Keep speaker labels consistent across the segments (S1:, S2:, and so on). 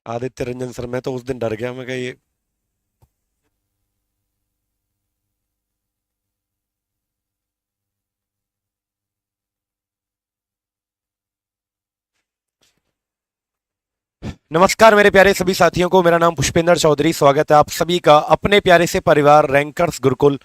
S1: Aditya Ranjan sir, मैं तो उस दिन डर गया। मैं कहा ये। नमस्कार मेरे प्यारे सभी साथियों को, मेरा नाम पुष्पेंद्र चौधरी। स्वागत है आप सभी का अपने प्यारे से परिवार रैंकर्स गुरुकुल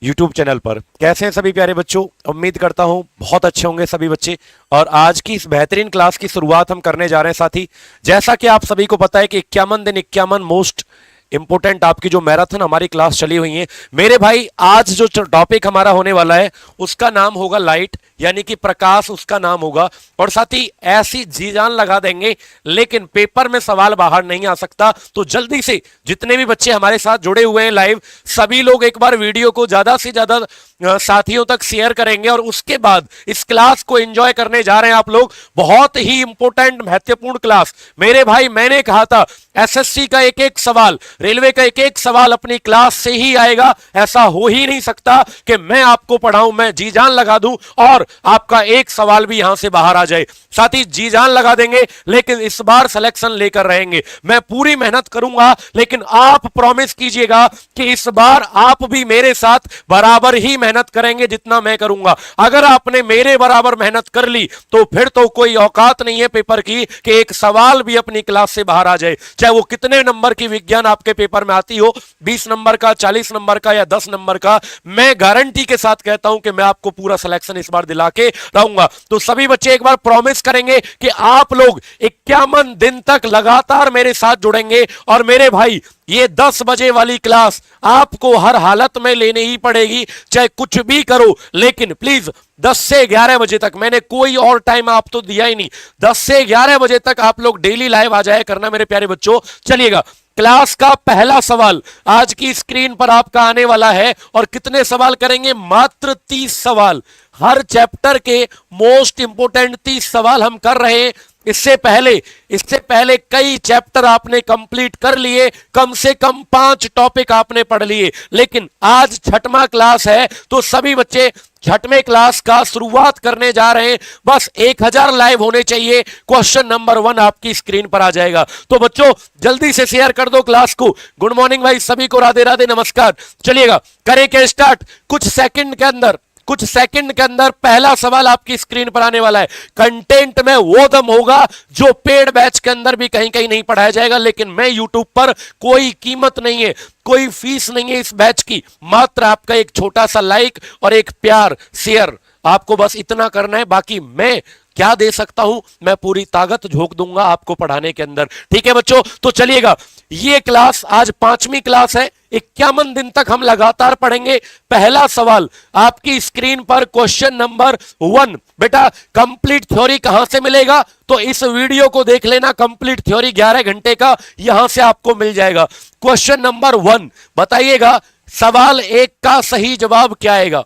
S1: यूट्यूब चैनल पर। कैसे हैं सभी प्यारे बच्चों? उम्मीद करता हूं बहुत अच्छे होंगे सभी बच्चे। और आज की इस बेहतरीन क्लास की शुरुआत हम करने जा रहे हैं साथी। जैसा कि आप सभी को पता है कि 51 दिन 51 मोस्ट इंपोर्टेंट आपकी जो मैराथन हमारी क्लास चली हुई है मेरे भाई। आज जो टॉपिक हमारा होने वाला है उसका नाम होगा लाइट, यानी कि प्रकाश उसका नाम होगा। और साथ ही ऐसी जी जान लगा देंगे, लेकिन पेपर में सवाल बाहर नहीं आ सकता। तो जल्दी से जितने भी बच्चे हमारे साथ जुड़े हुए हैं लाइव, सभी लोग एक बार वीडियो को ज्यादा से ज्यादा साथियों तक शेयर करेंगे और उसके बाद इस क्लास को एंजॉय करने जा रहे हैं आप लोग। बहुत ही इंपॉर्टेंट महत्वपूर्ण क्लास मेरे भाई। मैंने कहा था एसएससी का एक एक सवाल, रेलवे का एक एक सवाल अपनी क्लास से ही आएगा। ऐसा हो ही नहीं सकता कि मैं आपको पढ़ाऊं, मैं जी जान लगा दूं और आपका एक सवाल भी यहां से बाहर आ जाए। साथ ही जी जान लगा देंगे, लेकिन इस बार सिलेक्शन लेकर रहेंगे। मैं पूरी मेहनत करूंगा, लेकिन आप प्रॉमिस कीजिएगा कि इस बार आप भी मेरे साथ बराबर ही मेहनत करेंगे जितना मैं करूंगा। अगर आपने मेरे बराबर मेहनत कर ली तो फिर तो कोई औकात नहीं है पेपर की कि एक सवाल भी अपनी क्लास से बाहर आ जाए, चाहे वो कितने नंबर की विज्ञान आपके पेपर में आती हो, 20 नंबर का, 40 नंबर का या 10 नंबर का। मैं गारंटी के साथ कहता हूं कि मैं आपको पूरा सिलेक्शन इस बार दिला के रहूंगा। तो सभी बच्चे एक बार प्रॉमिस करेंगे कि आप लोग 51 दिन तक लगातार मेरे साथ जुड़ेंगे। और मेरे भाई ये 10 बजे वाली क्लास आपको हर हालत में लेनी ही पड़ेगी, चाहे कुछ भी करो। लेकिन प्लीज 10 से 11 बजे तक, मैंने कोई और टाइम आप तो दिया ही नहीं, 10 से 11 बजे तक आप लोग डेली लाइव आ जाया करना मेरे प्यारे बच्चों। चलिएगा, क्लास का पहला सवाल आज की स्क्रीन पर आपका आने वाला है। और कितने सवाल करेंगे? मात्र 30 सवाल। हर चैप्टर के मोस्ट इंपोर्टेंट 30 सवाल हम कर रहे हैं। इससे पहले कई चैप्टर आपने कंप्लीट कर लिए, कम से कम 5 टॉपिक आपने पढ़ लिए। लेकिन आज छठवां क्लास है तो सभी बच्चे छठवें क्लास का शुरुआत करने जा रहे हैं। बस 1000 लाइव होने चाहिए। क्वेश्चन नंबर 1 आपकी स्क्रीन पर आ जाएगा। तो बच्चों जल्दी से शेयर कर दो क्लास को। गुड मॉर्निंग भाई सभी को, राधे राधे, नमस्कार। चलिएगा, करें क्या स्टार्ट। कुछ सेकंड के अंदर पहला सवाल आपकी स्क्रीन पर आने वाला है। कंटेंट में वो दम होगा जो पेड बैच के अंदर भी कहीं कहीं नहीं पढ़ाया जाएगा। लेकिन मैं यूट्यूब पर, कोई कीमत नहीं है, कोई फीस नहीं है इस बैच की, मात्र आपका एक छोटा सा लाइक और एक प्यार शेयर। आपको बस इतना करना है। बाकी मैं क्या दे सकता हूं? मैं पूरी ताकत झोंक दूंगा आपको पढ़ाने के अंदर। ठीक है बच्चों, तो चलिएगा, ये क्लास आज 5वीं क्लास है। 51 दिन तक हम लगातार पढ़ेंगे। पहला सवाल आपकी स्क्रीन पर, क्वेश्चन नंबर 1। बेटा कंप्लीट थ्योरी कहां से मिलेगा? तो इस वीडियो को देख लेना, कंप्लीट थ्योरी 11 घंटे का यहां से आपको मिल जाएगा। क्वेश्चन नंबर 1, बताइएगा सवाल 1 का सही जवाब क्या आएगा?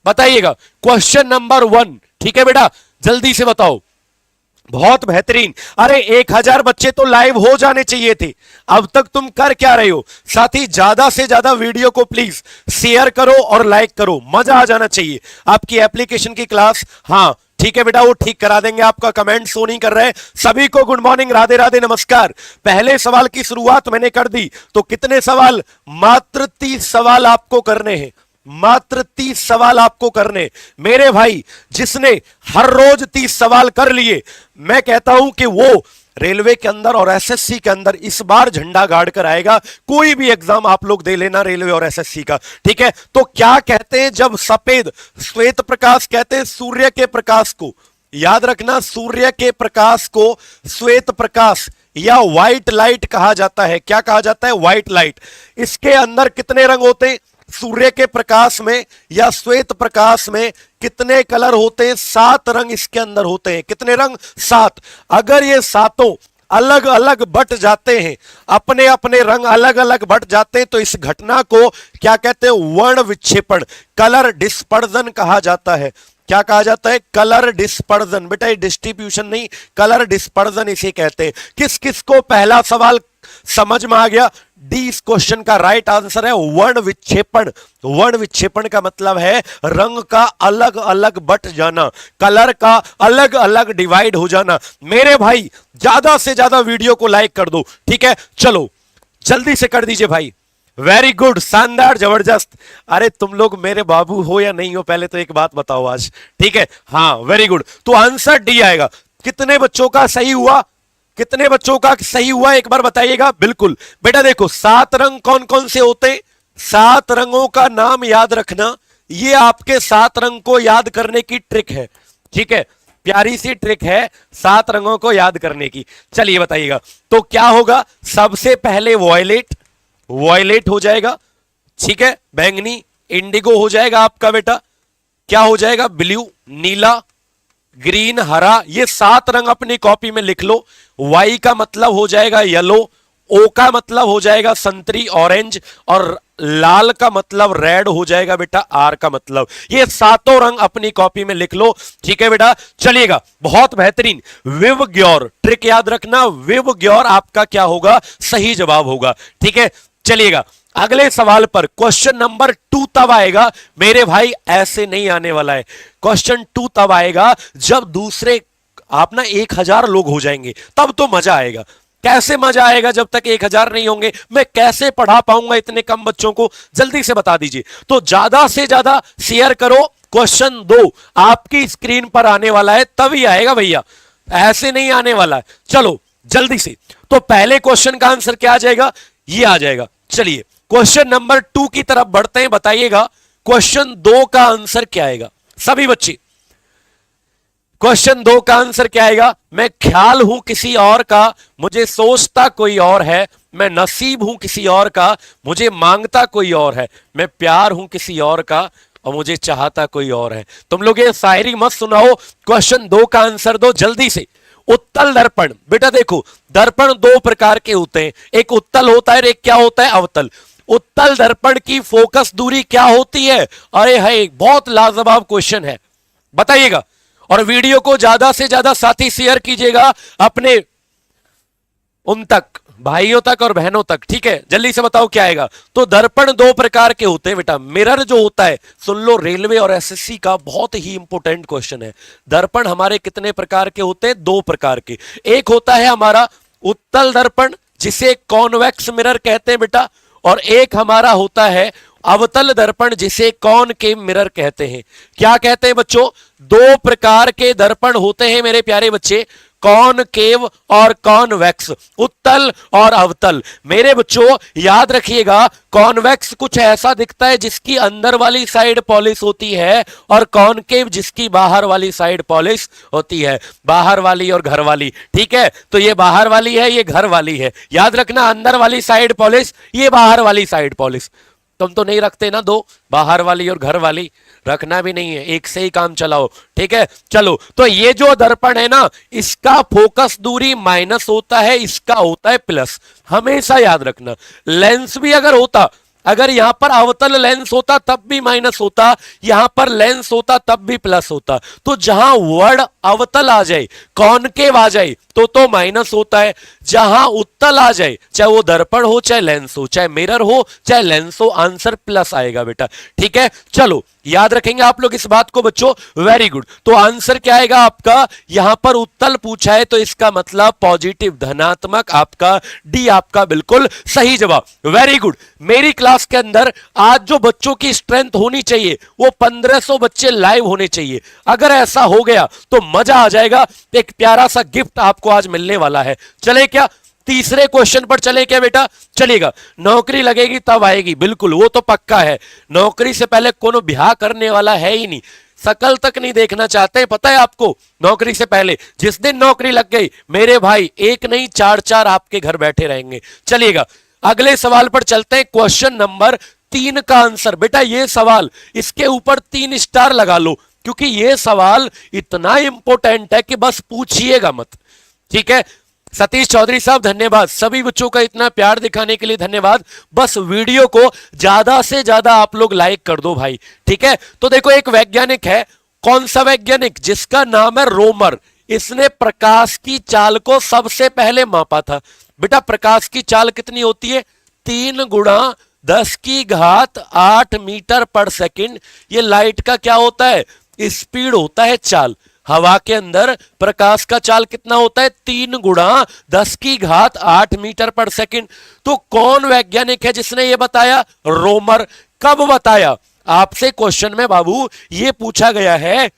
S1: बताइएगा क्वेश्चन नंबर 1। ठीक है बेटा, जल्दी से बताओ। बहुत बेहतरीन। अरे 1000 बच्चे तो लाइव हो जाने चाहिए थे, अब तक तुम कर क्या रहे हो? साथी ज्यादा से ज्यादा वीडियो को प्लीज शेयर करो और लाइक करो, मजा आ जाना चाहिए। आपकी एप्लीकेशन की क्लास, हाँ ठीक है बेटा, वो ठीक करा देंगे। आपका कमेंट शो नहीं कर रहे। सभी को गुड मॉर्निंग, राधे राधे, नमस्कार। पहले सवाल की शुरुआत मैंने कर दी। तो कितने सवाल? मात्र 30 सवाल आपको करने हैं। मात्र 30 सवाल आपको करने। मेरे भाई जिसने हर रोज 30 सवाल कर लिए, मैं कहता हूं कि वो रेलवे के अंदर और एसएससी के अंदर इस बार झंडा गाड़ कर आएगा। कोई भी एग्जाम आप लोग दे लेना रेलवे और एसएससी का। ठीक है, तो क्या कहते हैं जब सफेद श्वेत प्रकाश, कहते हैं सूर्य के प्रकाश को, याद रखना, सूर्य के प्रकाश को श्वेत प्रकाश या व्हाइट लाइट कहा जाता है। क्या कहा जाता है? White light. इसके अंदर कितने रंग होते हैं? सूर्य के प्रकाश में या श्वेत प्रकाश में कितने कलर होते हैं? 7 रंग इसके अंदर होते हैं। कितने रंग? 7। अगर ये सातों अलग अलग बट जाते हैं, अपने अपने रंग अलग अलग बट जाते हैं, तो इस घटना को क्या कहते हैं? वर्ण विक्षेपण, कलर डिस्पर्जन कहा जाता है। क्या कहा जाता है? Colour dispersion. बेटा ये डिस्ट्रीब्यूशन नहीं, कलर डिस्पर्जन इसे कहते हैं। किस किस को पहला सवाल समझ में आ गया? डी इस क्वेश्चन का राइट आंसर है वर्ण विक्षेपण। वर्ण विक्षेपण का मतलब है रंग का अलग अलग बट जाना, कलर का अलग अलग डिवाइड हो जाना। मेरे भाई ज्यादा से ज्यादा वीडियो को लाइक कर दो, ठीक है? चलो जल्दी से कर दीजिए भाई। वेरी गुड, शानदार, जबरदस्त। अरे तुम लोग मेरे बाबू हो या नहीं हो, पहले तो एक बात बताओ आज, ठीक है? हाँ वेरी गुड, तो आंसर डी आएगा। कितने बच्चों का सही हुआ? कितने बच्चों का सही हुआ एक बार बताइएगा। बिल्कुल बेटा, देखो 7 रंग कौन कौन से होते? 7 रंगों का नाम याद रखना, ये आपके 7 रंग को याद करने की ट्रिक है, ठीक है? प्यारी सी ट्रिक है 7 रंगों को याद करने की। चलिए बताइएगा, तो क्या होगा? सबसे पहले वॉयलेट, वॉयलेट हो जाएगा, ठीक है? बैंगनी, इंडिगो हो जाएगा आपका बेटा। क्या हो जाएगा? ब्लू, नीला, ग्रीन, हरा। ये 7 रंग अपनी कॉपी में लिख लो। वाई का मतलब हो जाएगा येलो, ओ का मतलब हो जाएगा संतरी ऑरेंज, और लाल का मतलब रेड हो जाएगा बेटा आर का मतलब। ये 7 रंग अपनी कॉपी में लिख लो, ठीक है बेटा? चलिएगा, बहुत बेहतरीन। विव ग्योर, ट्रिक याद रखना, विव ग्योर आपका क्या होगा? सही जवाब होगा, ठीक है? चलिएगा अगले सवाल पर। क्वेश्चन नंबर 2 तब आएगा मेरे भाई, ऐसे नहीं आने वाला है। क्वेश्चन 2 तब आएगा जब दूसरे आप ना 1000 लोग हो जाएंगे, तब तो मजा आएगा। कैसे मजा आएगा जब तक 1000 नहीं होंगे? मैं कैसे पढ़ा पाऊंगा इतने कम बच्चों को? जल्दी से बता दीजिए। तो ज्यादा से ज्यादा शेयर करो। क्वेश्चन 2 आपकी स्क्रीन पर आने वाला है, तभी आएगा भैया, ऐसे नहीं आने वाला है। चलो जल्दी से, तो पहले क्वेश्चन का आंसर क्या आ जाएगा? ये आ जाएगा। चलिए क्वेश्चन नंबर 2 की तरफ बढ़ते हैं। बताइएगा क्वेश्चन 2 का आंसर क्या आएगा सभी बच्चे? क्वेश्चन 2 का आंसर क्या आएगा? मैं ख्याल हूं किसी और का, मुझे सोचता कोई और है। मैं नसीब हूं किसी और का, मुझे मांगता कोई और है। मैं प्यार हूं किसी और का, और मुझे चाहता कोई और है। तुम लोग ये शायरी मत सुनाओ, क्वेश्चन 2 का आंसर दो जल्दी से। उत्तल दर्पण, बेटा देखो दर्पण 2 प्रकार के होते हैं, एक उत्तल होता है, एक क्या होता है? अवतल। उत्तल दर्पण की फोकस दूरी क्या होती है? अरे है, बहुत लाजवाब क्वेश्चन है, बताइएगा। और वीडियो को ज्यादा से ज्यादा साथी शेयर कीजिएगा अपने उन तक, भाइयों तक और बहनों तक, ठीक है? जल्दी से बताओ क्या आएगा। तो दर्पण 2 प्रकार के होते हैं बेटा। मिरर जो होता है, सुन लो, रेलवे और एसएससी का बहुत ही इंपॉर्टेंट क्वेश्चन है। दर्पण हमारे कितने प्रकार के होते हैं? 2 प्रकार के। एक होता है हमारा उत्तल दर्पण, जिसे कॉन्वेक्स मिरर कहते हैं बेटा, और एक हमारा होता है अवतल दर्पण, जिसे कॉनकेव मिरर कहते हैं। क्या कहते हैं बच्चों? 2 प्रकार के दर्पण होते हैं मेरे प्यारे बच्चे, कॉनकेव और कॉन्वेक्स, उत्तल और अवतल। मेरे बच्चों याद रखिएगा, कॉन्वेक्स कुछ ऐसा दिखता है जिसकी अंदर वाली साइड पॉलिश होती है, और कॉनकेव जिसकी बाहर वाली साइड पॉलिश होती है। बाहर वाली और घर वाली, ठीक है? तो ये बाहर वाली है, ये घर वाली है। याद रखना, अंदर वाली साइड पॉलिश, ये बाहर वाली साइड पॉलिश। तुम तो नहीं रखते ना 2, बाहर वाली और घर वाली, रखना भी नहीं है, एक से ही काम चलाओ, ठीक है? चलो, तो ये जो दर्पण है ना, इसका फोकस दूरी माइनस होता है, इसका होता है प्लस। हमेशा याद रखना। लेंस भी अगर होता, अगर यहां पर अवतल लेंस होता तब भी माइनस होता, यहां पर लेंस होता तब भी प्लस होता। तो जहां वर्ड अवतल आ जाए, कॉनकेव आ जाए, तो माइनस होता है। जहां उत्तल आ जाए, चाहे वो दर्पण हो, चाहे लेंस हो, चाहे मिरर हो, चाहे लेंस हो, आंसर प्लस आएगा बेटा, ठीक है? चलो याद रखेंगे आप लोग इस बात को बच्चों, वेरी गुड। तो आंसर क्या आएगा आपका? यहां पर उत्तल पूछा है, तो इसका मतलब पॉजिटिव, धनात्मक। आपका डी आपका बिल्कुल सही जवाब, वेरी गुड। मेरी क्लास के अंदर आज जो बच्चों की स्ट्रेंथ होनी चाहिए, वो 1500 बच्चे लाइव होने चाहिए। अगर ऐसा हो गया तो मजा आ जाएगा, एक प्यारा सा गिफ्ट आपको आज मिलने वाला है। चले क्या तीसरे क्वेश्चन पर चले क्या बेटा? चलेगा। नौकरी लगेगी तब आएगी, बिल्कुल वो तो पक्का है। नौकरी से पहले कोनो ब्याह करने वाला है ही नहीं, शकल तक नहीं देखना चाहते, पता है आपको? नौकरी से पहले जिस दिन नौकरी लग गई मेरे भाई, एक नहीं 4-4 आपके घर बैठे रहेंगे। चलिएगा अगले सवाल पर चलते हैं। क्वेश्चन नंबर 3 का आंसर, बेटा ये सवाल, इसके ऊपर 3 स्टार लगा लो, क्योंकि ये सवाल इतना इंपॉर्टेंट है कि बस पूछिएगा मत, ठीक है? सतीश चौधरी साहब धन्यवाद, सभी बच्चों का इतना प्यार दिखाने के लिए धन्यवाद। बस वीडियो को ज्यादा से ज्यादा आप लोग लाइक कर दो भाई, ठीक है? तो देखो एक वैज्ञानिक है, कौन सा वैज्ञानिक? जिसका नाम है रोमर। इसने प्रकाश की चाल को सबसे पहले मापा था। बेटा प्रकाश की चाल कितनी होती है? 3 गुणा 10 की घात 8 मीटर पर सेकंड। ये लाइट का क्या होता है? स्पीड होता है, चाल। हवा के अंदर प्रकाश का चाल कितना होता है? 3 गुणा 10 की घात 8 मीटर पर सेकंड। तो कौन वैज्ञानिक है जिसने ये बताया? रोमर। कब बताया? आपसे क्वेश्चन में बाबू ये पूछा गया है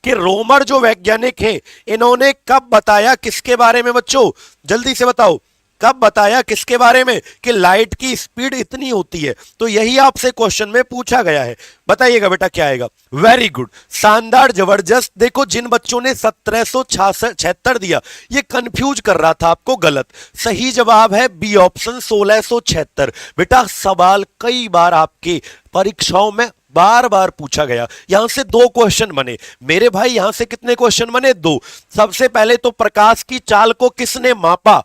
S1: कि रोमर जो वैज्ञानिक है इन्होंने कब बताया, किसके बारे में बच्चों? जल्दी से बताओ, कब बताया, किसके बारे में? कि लाइट की स्पीड इतनी होती है। तो यही आपसे क्वेश्चन में पूछा गया है। बताइएगा बेटा क्या आएगा? वेरी गुड, शानदार, जबरदस्त। देखो जिन बच्चों ने 1776 दिया ये कंफ्यूज कर रहा था आपको, गलत। सही जवाब है बी ऑप्शन 1676। बेटा सवाल कई बार आपके परीक्षाओं में बार बार पूछा गया। यहां से 2 क्वेश्चन बने मेरे भाई, यहां से कितने क्वेश्चन बने? 2। सबसे पहले तो प्रकाश की चाल को किसने मापा?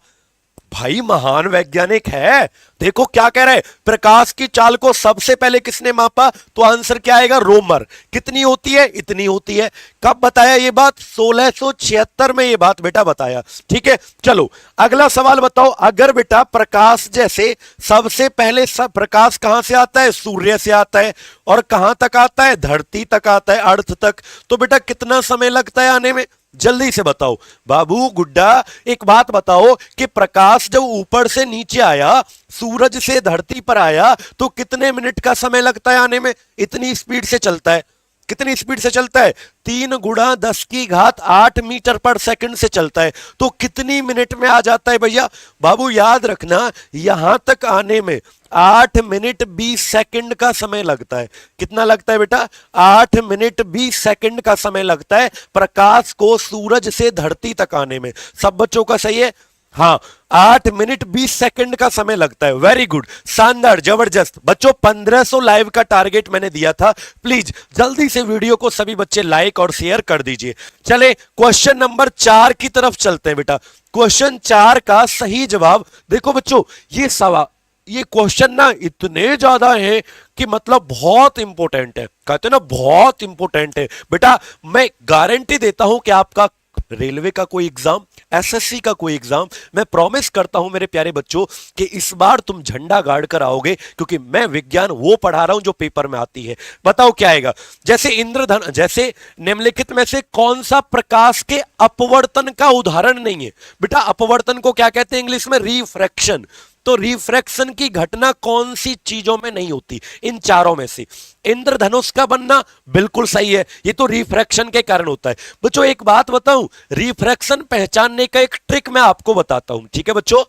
S1: भाई महान वैज्ञानिक है। देखो क्या कह रहे हैं, प्रकाश की चाल को सबसे पहले किसने मापा? तो आंसर क्या आएगा? रोमर। कितनी होती है? इतनी होती है। कब बताया ये बात? 1676 में ये बात बेटा बताया। ठीक है, चलो अगला सवाल बताओ। अगर बेटा प्रकाश जैसे सबसे पहले सब प्रकाश कहां से आता है? सूर्य से आता है। और कहां तक आता है? धरती तक आता है, अर्थ तक। तो बेटा कितना समय लगता है आने में? जल्दी से बताओ बाबू गुड्डा। एक बात बताओ कि प्रकाश जब ऊपर से नीचे आया, सूरज से धरती पर आया, तो कितने मिनट का समय लगता है आने में? इतनी स्पीड से चलता है। कितनी स्पीड से चलता है? 3 गुणा 10 की घात 8 मीटर पर सेकंड से चलता है। तो कितनी मिनट में आ जाता है भैया? बाबू याद रखना, यहां तक आने में 8 मिनट 20 सेकंड का समय लगता है। कितना लगता है बेटा? 8 मिनट 20 सेकंड का समय लगता है प्रकाश को सूरज से धरती तक आने में। सब बच्चों का सही है? हाँ, 8 मिनट 20 सेकंड का समय लगता है। वेरी गुड, शानदार, जबरदस्त। बच्चों 1500 लाइव का टारगेट मैंने दिया था। प्लीज जल्दी से वीडियो को सभी बच्चे लाइक और शेयर कर दीजिए। चले क्वेश्चन नंबर 4 की तरफ चलते हैं बेटा। क्वेश्चन 4 का सही जवाब देखो बच्चों, ये सवाल, ये क्वेश्चन ना इतने ज्यादा है कि मतलब बहुत इंपॉर्टेंट है। कहते हैं ना बहुत इंपॉर्टेंट है बेटा। मैं गारंटी देता हूं कि आपका रेलवे का कोई एग्जाम, एसएससी का कोई एग्जाम, मैं प्रॉमिस करता हूं मेरे प्यारे बच्चों कि इस बार तुम झंडा गाड़ कर आओगे, क्योंकि मैं विज्ञान वो पढ़ा रहा हूं जो पेपर में आती है। बताओ क्या आएगा? जैसे इंद्रधन, जैसे निम्नलिखित में से कौन सा प्रकाश के अपवर्तन का उदाहरण नहीं है? बेटा अपवर्तन को क्या कहते हैं इंग्लिश में? रिफ्रैक्शन। तो रिफ्रैक्शन की घटना कौन सी चीजों में नहीं होती? इन चारों में से इंद्रधनुष का बनना बिल्कुल सही है, ये तो रिफ्रैक्शन के कारण होता है। बच्चों एक बात बताऊं, रिफ्रैक्शन पहचानने का एक ट्रिक मैं आपको बताता हूं, ठीक है बच्चों?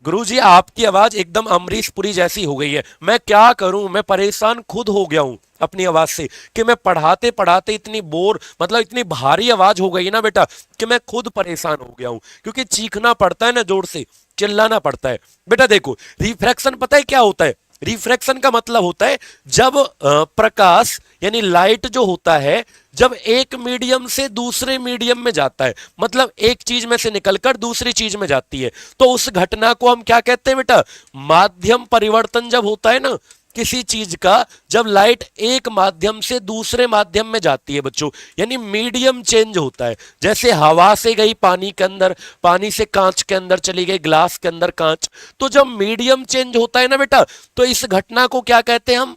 S1: गुरुजी आपकी आवाज एकदम अमरीश पुरी जैसी हो गई है। मैं क्या करूं, मैं परेशान खुद हो गया हूं अपनी आवाज से, कि मैं पढ़ाते पढ़ाते इतनी बोर, मतलब इतनी भारी आवाज हो गई ना बेटा कि मैं खुद परेशान हो गया हूं, क्योंकि चीखना पड़ता है ना, जोर से चिल्लाना पड़ता है। बेटा देखो रिफ्रैक्शन पता है क्या होता है? रिफ्रैक्शन का मतलब होता है जब प्रकाश यानी लाइट जो होता है, जब एक मीडियम से दूसरे मीडियम में जाता है, मतलब एक चीज में से निकलकर दूसरी चीज में जाती है, तो उस घटना को हम क्या कहते हैं बेटा? माध्यम परिवर्तन जब होता है ना किसी चीज का, जब लाइट एक माध्यम से दूसरे माध्यम में जाती है बच्चों, यानी मीडियम चेंज होता है। जैसे हवा से गई पानी के अंदर, पानी से कांच के अंदर चली गई, ग्लास के अंदर कांच, तो जब मीडियम चेंज होता है ना बेटा, तो इस घटना को क्या कहते हैं हम?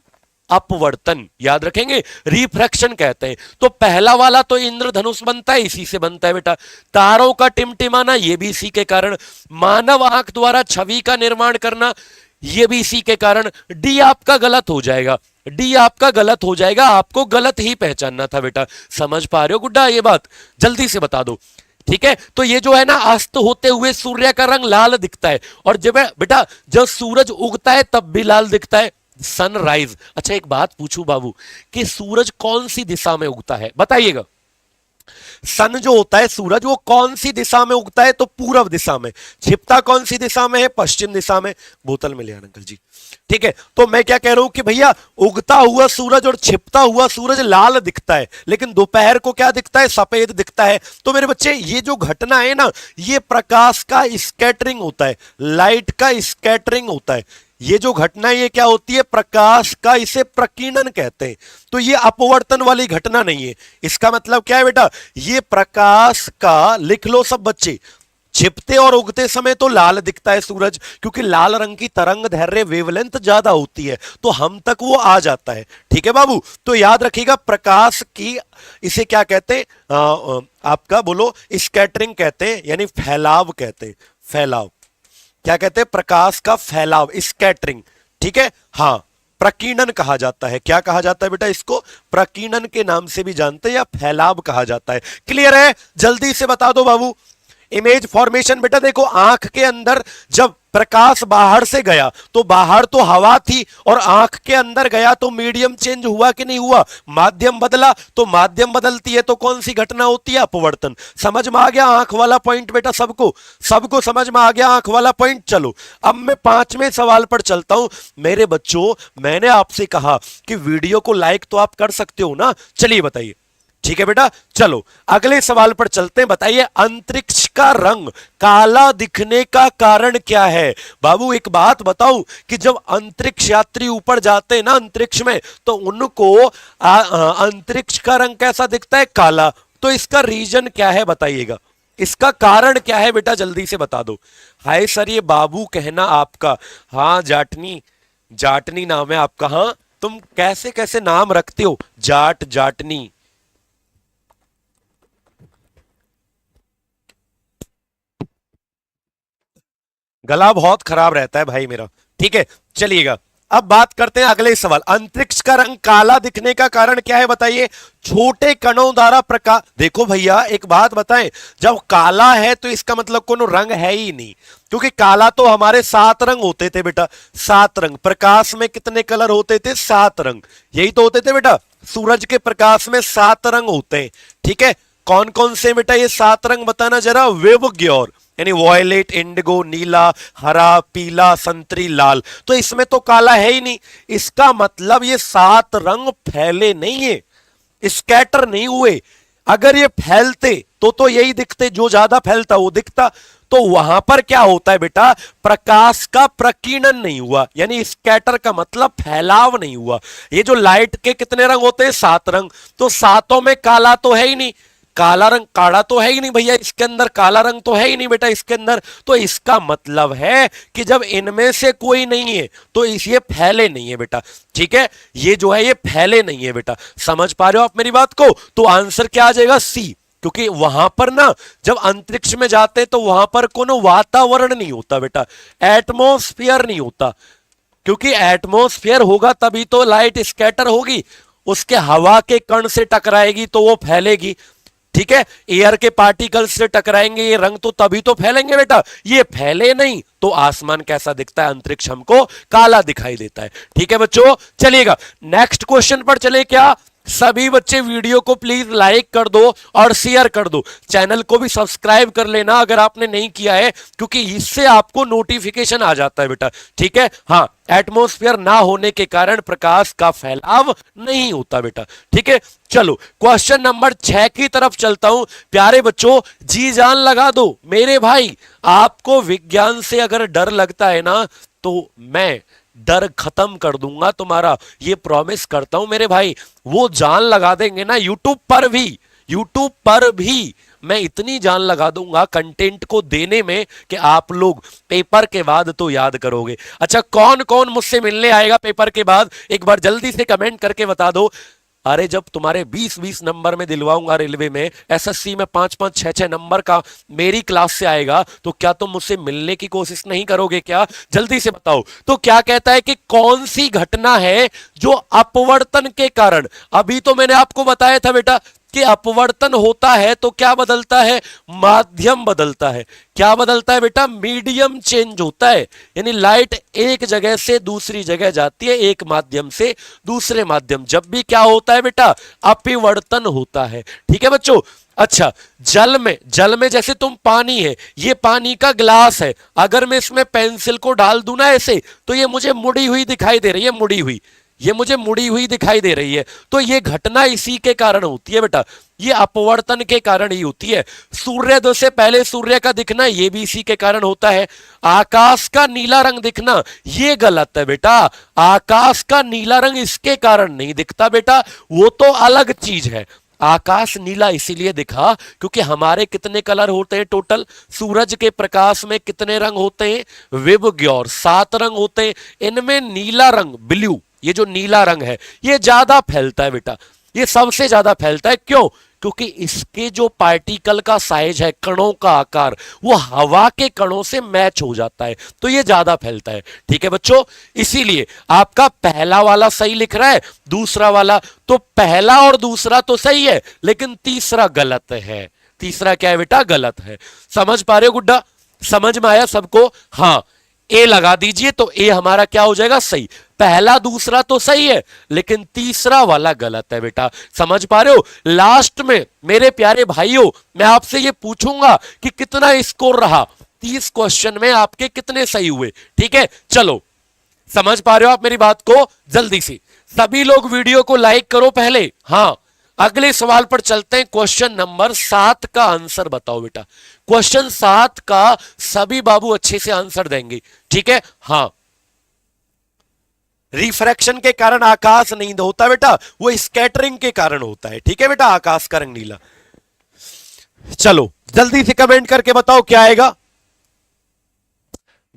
S1: अपवर्तन। याद रखेंगे, रिफ्रैक्शन कहते हैं। तो पहला वाला तो इंद्रधनुष बनता है, इसी से बनता है बेटा। तारों का टिमटिमाना, ये भी इसी के कारण। मानव आंख द्वारा छवि का निर्माण करना, ये भी इसी के कारण। डी आपका गलत हो जाएगा, डी आपका गलत हो जाएगा, आपको गलत ही पहचानना था बेटा। समझ पा रहे हो गुड्डा ये बात? जल्दी से बता दो, ठीक है? तो ये जो है ना, अस्त होते हुए सूर्य का रंग लाल दिखता है, और जब बेटा जब सूरज उगता है तब भी लाल दिखता है, सनराइज। अच्छा एक बात पूछूं बाबू, कि सूरज कौन सी दिशा में उगता है? बताइएगा। सन जो होता है सूरज, वो कौन सी दिशा में उगता है? तो पूर्व दिशा में। छिपता कौन सी दिशा में है? पश्चिम दिशा में। बोतल में ले आना अंकल जी, ठीक है? तो मैं क्या कह रहा हूं कि भैया उगता हुआ सूरज और छिपता हुआ सूरज लाल दिखता है, लेकिन दोपहर को क्या दिखता है? सफेद दिखता है। तो मेरे बच्चे ये जो घटना है ना, ये प्रकाश का स्कैटरिंग होता है, लाइट का स्कैटरिंग होता है। ये जो घटना है ये क्या होती है, प्रकाश का, इसे प्रकीर्णन कहते हैं। तो ये अपवर्तन वाली घटना नहीं है। इसका मतलब क्या है बेटा, ये प्रकाश का, लिख लो सब बच्चे, छिपते और उगते समय तो लाल दिखता है सूरज, क्योंकि लाल रंग की तरंग दैर्घ्य वेवलेंथ ज्यादा होती है, तो हम तक वो आ जाता है। ठीक है बाबू, तो याद रखिएगा प्रकाश की, इसे क्या कहते हैं, आपका बोलो, स्कैटरिंग कहते हैं, यानी फैलाव कहते हैं। फैलाव क्या कहते हैं, प्रकाश का फैलाव, स्कैटरिंग। ठीक है, हाँ, प्रकीर्णन कहा जाता है। क्या कहा जाता है बेटा, इसको प्रकीर्णन के नाम से भी जानते हैं या फैलाव कहा जाता है। क्लियर है, जल्दी से बता दो बाबू। इमेज फॉर्मेशन बेटा देखो, आंख के अंदर जब प्रकाश बाहर से गया तो बाहर तो हवा थी, और आंख के अंदर गया तो मीडियम चेंज हुआ कि नहीं हुआ, माध्यम बदला। तो माध्यम बदलती है तो कौन सी घटना होती है, अपवर्तन। समझ में आ गया आंख वाला पॉइंट बेटा, सबको सबको समझ में आ गया आंख वाला पॉइंट। चलो अब मैं 5वें सवाल पर चलता हूं। मेरे बच्चों, मैंने आपसे कहा कि वीडियो को लाइक तो आप कर सकते हो ना, चलिए बताइए। ठीक है बेटा, चलो अगले सवाल पर चलते हैं। बताइए, अंतरिक्ष का रंग काला दिखने का कारण क्या है। बाबू एक बात बताऊं कि जब अंतरिक्ष यात्री ऊपर जाते हैं ना अंतरिक्ष में, तो उनको अंतरिक्ष का रंग कैसा दिखता है, काला। तो इसका रीजन क्या है बताइएगा, इसका कारण क्या है बेटा, जल्दी से बता दो। हाय सर, ये बाबू कहना आपका, हाँ जाटनी, जाटनी नाम है आपका। हाँ, तुम कैसे कैसे नाम रखते हो, जाट, जाटनी। गला बहुत खराब रहता है भाई मेरा। ठीक है, चलिएगा अब बात करते हैं अगले सवाल। अंतरिक्ष का रंग काला दिखने का कारण क्या है बताइए। छोटे कणों द्वारा प्रकाश, देखो भैया एक बात बताएं, जब काला है तो इसका मतलब कोनो रंग है ही नहीं, क्योंकि काला तो हमारे 7 रंग होते थे बेटा। 7 रंग, प्रकाश में कितने कलर होते थे, 7 रंग, यही तो होते थे बेटा। सूरज के प्रकाश में 7 रंग होते हैं। ठीक है, कौन कौन से बेटा ये 7 रंग बताना जरा, विवग्य, और यानी वॉयलेट, इंडिगो, नीला, हरा, पीला, संतरी, लाल। तो इसमें तो काला है ही नहीं। इसका मतलब ये 7 रंग फैले नहीं है, स्कैटर नहीं हुए। अगर ये फैलते तो यही दिखते, जो ज्यादा फैलता वो दिखता। तो वहां पर क्या होता है बेटा, प्रकाश का प्रकीर्णन नहीं हुआ, यानी स्कैटर का मतलब फैलाव नहीं हुआ। ये जो लाइट के कितने रंग होते हैं, 7 रंग, तो 7 में काला तो है ही नहीं। काला रंग, काला तो है ही नहीं भैया इसके अंदर, काला रंग तो है ही नहीं बेटा इसके अंदर। तो इसका मतलब है कि जब इनमें से कोई नहीं है तो ये फैले नहीं है बेटा। ठीक है, ये जो है ये फैले नहीं है बेटा। समझ पा रहे हो आप मेरी बात को। तो आंसर क्या आ जाएगा, सी। क्योंकि वहां पर ना जब अंतरिक्ष में जाते तो वहां पर कोनो वातावरण नहीं होता बेटा, एटमॉस्फेयर नहीं होता। क्योंकि एटमॉस्फेयर होगा तभी तो लाइट स्कैटर होगी, उसके हवा के कण से टकराएगी तो वो फैलेगी। ठीक है, एयर के पार्टिकल्स से टकराएंगे ये रंग तो तभी तो फैलेंगे बेटा। ये फैले नहीं तो आसमान कैसा दिखता है, अंतरिक्ष हमको काला दिखाई देता है। ठीक है बच्चों, चलिएगा नेक्स्ट क्वेश्चन पर चले। क्या सभी बच्चे वीडियो को प्लीज लाइक कर दो और शेयर कर दो, चैनल को भी सब्सक्राइब कर लेना अगर आपने नहीं किया है, क्योंकि इससे आपको नोटिफिकेशन आ जाता है बेटा। ठीक है, हाँ, एटमॉस्फेयर ना होने के कारण प्रकाश का फैलाव नहीं होता बेटा। ठीक है, चलो क्वेश्चन नंबर 6 की तरफ चलता हूं। प्यारे बच्चों, जी जान लगा दो मेरे भाई। आपको विज्ञान से अगर डर लगता है ना, तो मैं डर खत्म कर दूंगा तुम्हारा, ये प्रॉमिस करता हूं मेरे भाई। वो जान लगा देंगे ना, यूट्यूब पर भी मैं इतनी जान लगा दूंगा कंटेंट को देने में कि आप लोग पेपर के बाद तो याद करोगे। अच्छा, कौन कौन मुझसे मिलने आएगा पेपर के बाद, एक बार जल्दी से कमेंट करके बता दो। अरे जब तुम्हारे 20-20 नंबर में दिलवाऊंगा रेलवे में, एसएससी में 5-5, 6-6 नंबर का मेरी क्लास से आएगा, तो क्या तुम मुझसे मिलने की कोशिश नहीं करोगे क्या, जल्दी से बताओ। तो क्या कहता है कि कौन सी घटना है जो अपवर्तन के कारण, अभी तो मैंने आपको बताया था बेटा कि अपवर्तन होता है तो क्या बदलता है, माध्यम बदलता है। क्या बदलता है बेटा, मीडियम चेंज होता है, यानी लाइट एक जगह से दूसरी जगह जाती है, एक माध्यम से दूसरे माध्यम। जब भी क्या होता है बेटा, अपवर्तन होता है। ठीक है बच्चों। अच्छा, जल में जैसे तुम पानी है, ये पानी का ग्लास है, अगर मैं इसमें पेंसिल को डाल दूं ना ऐसे, तो ये मुझे मुड़ी हुई दिखाई दे रही है, मुड़ी हुई, ये मुझे मुड़ी हुई दिखाई दे रही है, तो ये घटना इसी के कारण होती है बेटा, ये अपवर्तन के कारण ही होती है। सूर्योदय से पहले सूर्य का दिखना ये भी इसी के कारण होता है। आकाश का नीला रंग दिखना ये गलत है बेटा, आकाश का नीला रंग इसके कारण नहीं दिखता बेटा, वो तो अलग चीज है। आकाश नीला इसीलिए दिखा क्योंकि हमारे कितने कलर होते हैं टोटल, सूरज के प्रकाश में कितने रंग होते हैं, विबग्योर 7 रंग होते हैं, इनमें नीला रंग ब्लू, ये जो नीला रंग है ये ज्यादा फैलता है बेटा, ये सबसे ज्यादा फैलता है। क्यों? क्योंकि इसके जो पार्टिकल का साइज है, कणों का आकार, वो हवा के कणों से मैच हो जाता है, तो ये ज्यादा फैलता है। ठीक है बच्चों, इसीलिए आपका पहला वाला सही लिख रहा है, दूसरा वाला, तो पहला और दूसरा तो सही है लेकिन तीसरा गलत है। तीसरा क्या है बेटा? गलत है। समझ पा रहे हो गुड्डा? समझ में आया सबको? हाँ, ए लगा दीजिए तो ए हमारा क्या हो जाएगा? सही। पहला दूसरा तो सही है लेकिन तीसरा वाला गलत है बेटा। समझ पा रहे हो? लास्ट में मेरे प्यारे भाइयों मैं आपसे ये पूछूंगा कि कितना स्कोर रहा, 30 क्वेश्चन में आपके कितने सही हुए। ठीक है, चलो समझ पा रहे हो आप मेरी बात को? जल्दी से सभी लोग वीडियो को लाइक करो पहले। हाँ, अगले सवाल पर चलते हैं। क्वेश्चन नंबर 7 का आंसर बताओ बेटा। क्वेश्चन 7 का सभी बाबू अच्छे से आंसर देंगे। ठीक है, हाँ। रिफ्रैक्शन के कारण आकाश नहीं होता बेटा, वो स्कैटरिंग के कारण होता है। ठीक है बेटा, आकाश का रंग नीला। चलो जल्दी से कमेंट करके बताओ क्या आएगा।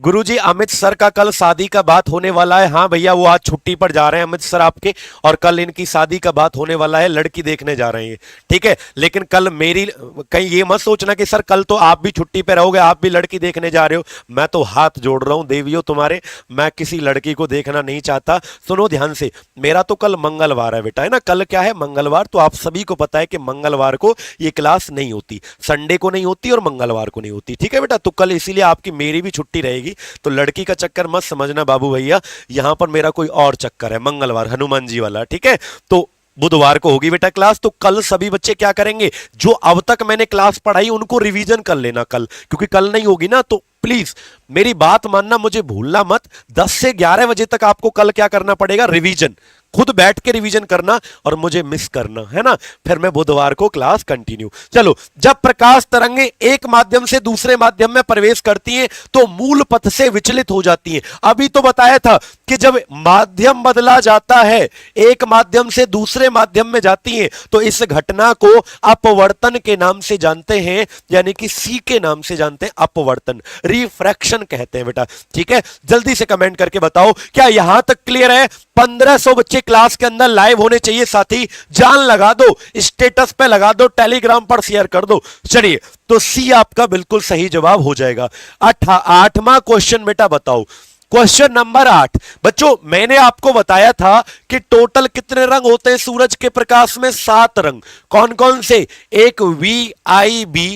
S1: गुरुजी अमित सर का कल शादी का बात होने वाला है। हाँ भैया, वो आज छुट्टी पर जा रहे हैं अमित सर आपके, और कल इनकी शादी का बात होने वाला है, लड़की देखने जा रहे हैं। ठीक है, लेकिन कल मेरी, कहीं ये मत सोचना कि सर कल तो आप भी छुट्टी पे रहोगे, आप भी लड़की देखने जा रहे हो। मैं तो हाथ जोड़ रहा हूं देवियों तुम्हारे, मैं किसी लड़की को देखना नहीं चाहता। सुनो ध्यान से, मेरा तो कल मंगलवार है बेटा, है ना, कल क्या है? मंगलवार। तो आप सभी को पता है कि मंगलवार को ये क्लास नहीं होती, संडे को नहीं होती और मंगलवार को नहीं होती। ठीक है बेटा, तो कल इसीलिए आपकी मेरी भी छुट्टी रहेगी। तो लड़की का चक्कर मत समझना बाबू भैया, यहां पर मेरा कोई और चक्कर है, मंगलवार हनुमान जी वाला। ठीक है, तो बुधवार को होगी बेटा क्लास। तो कल सभी बच्चे क्या करेंगे, जो अब तक मैंने क्लास पढ़ाई उनको रिवीजन कर लेना कल, क्योंकि कल नहीं होगी ना। तो प्लीज मेरी बात मानना, मुझे भूलना मत। 10 से 11 बजे तक आपको कल क्या करना पड़ेगा? रिवीजन, खुद बैठ के रिवीजन करना और मुझे मिस करना, है ना। फिर मैं बुधवार को क्लास कंटिन्यू। चलो, जब प्रकाश तरंगे एक माध्यम से दूसरे माध्यम में प्रवेश करती हैं तो मूल पथ से विचलित हो जाती हैं। अभी तो बताया था कि जब माध्यम बदला जाता है, एक माध्यम से दूसरे माध्यम में जाती हैं, तो इस घटना को अपवर्तन के नाम से जानते हैं, यानी कि सी के नाम से जानते हैं, अपवर्तन, रिफ्रैक्शन कहते हैं बेटा। ठीक है, जल्दी से कमेंट करके बताओ क्या यहां तक क्लियर है? 1500 बच्चे क्लास के अंदर लाइव होने चाहिए साथी, जान लगा दो, स्टेटस पे लगा दो, टेलीग्राम पर शेयर कर दो। चलिए, तो सी आपका बिल्कुल सही जवाब हो जाएगा। 8वां क्वेश्चन बेटा बताओ। क्वेश्चन नंबर 8 बच्चों, मैंने आपको बताया था कि टोटल कितने रंग होते हैं सूरज के प्रकाश में? 7 रंग। कौन कौन से? एक VIBGYOR,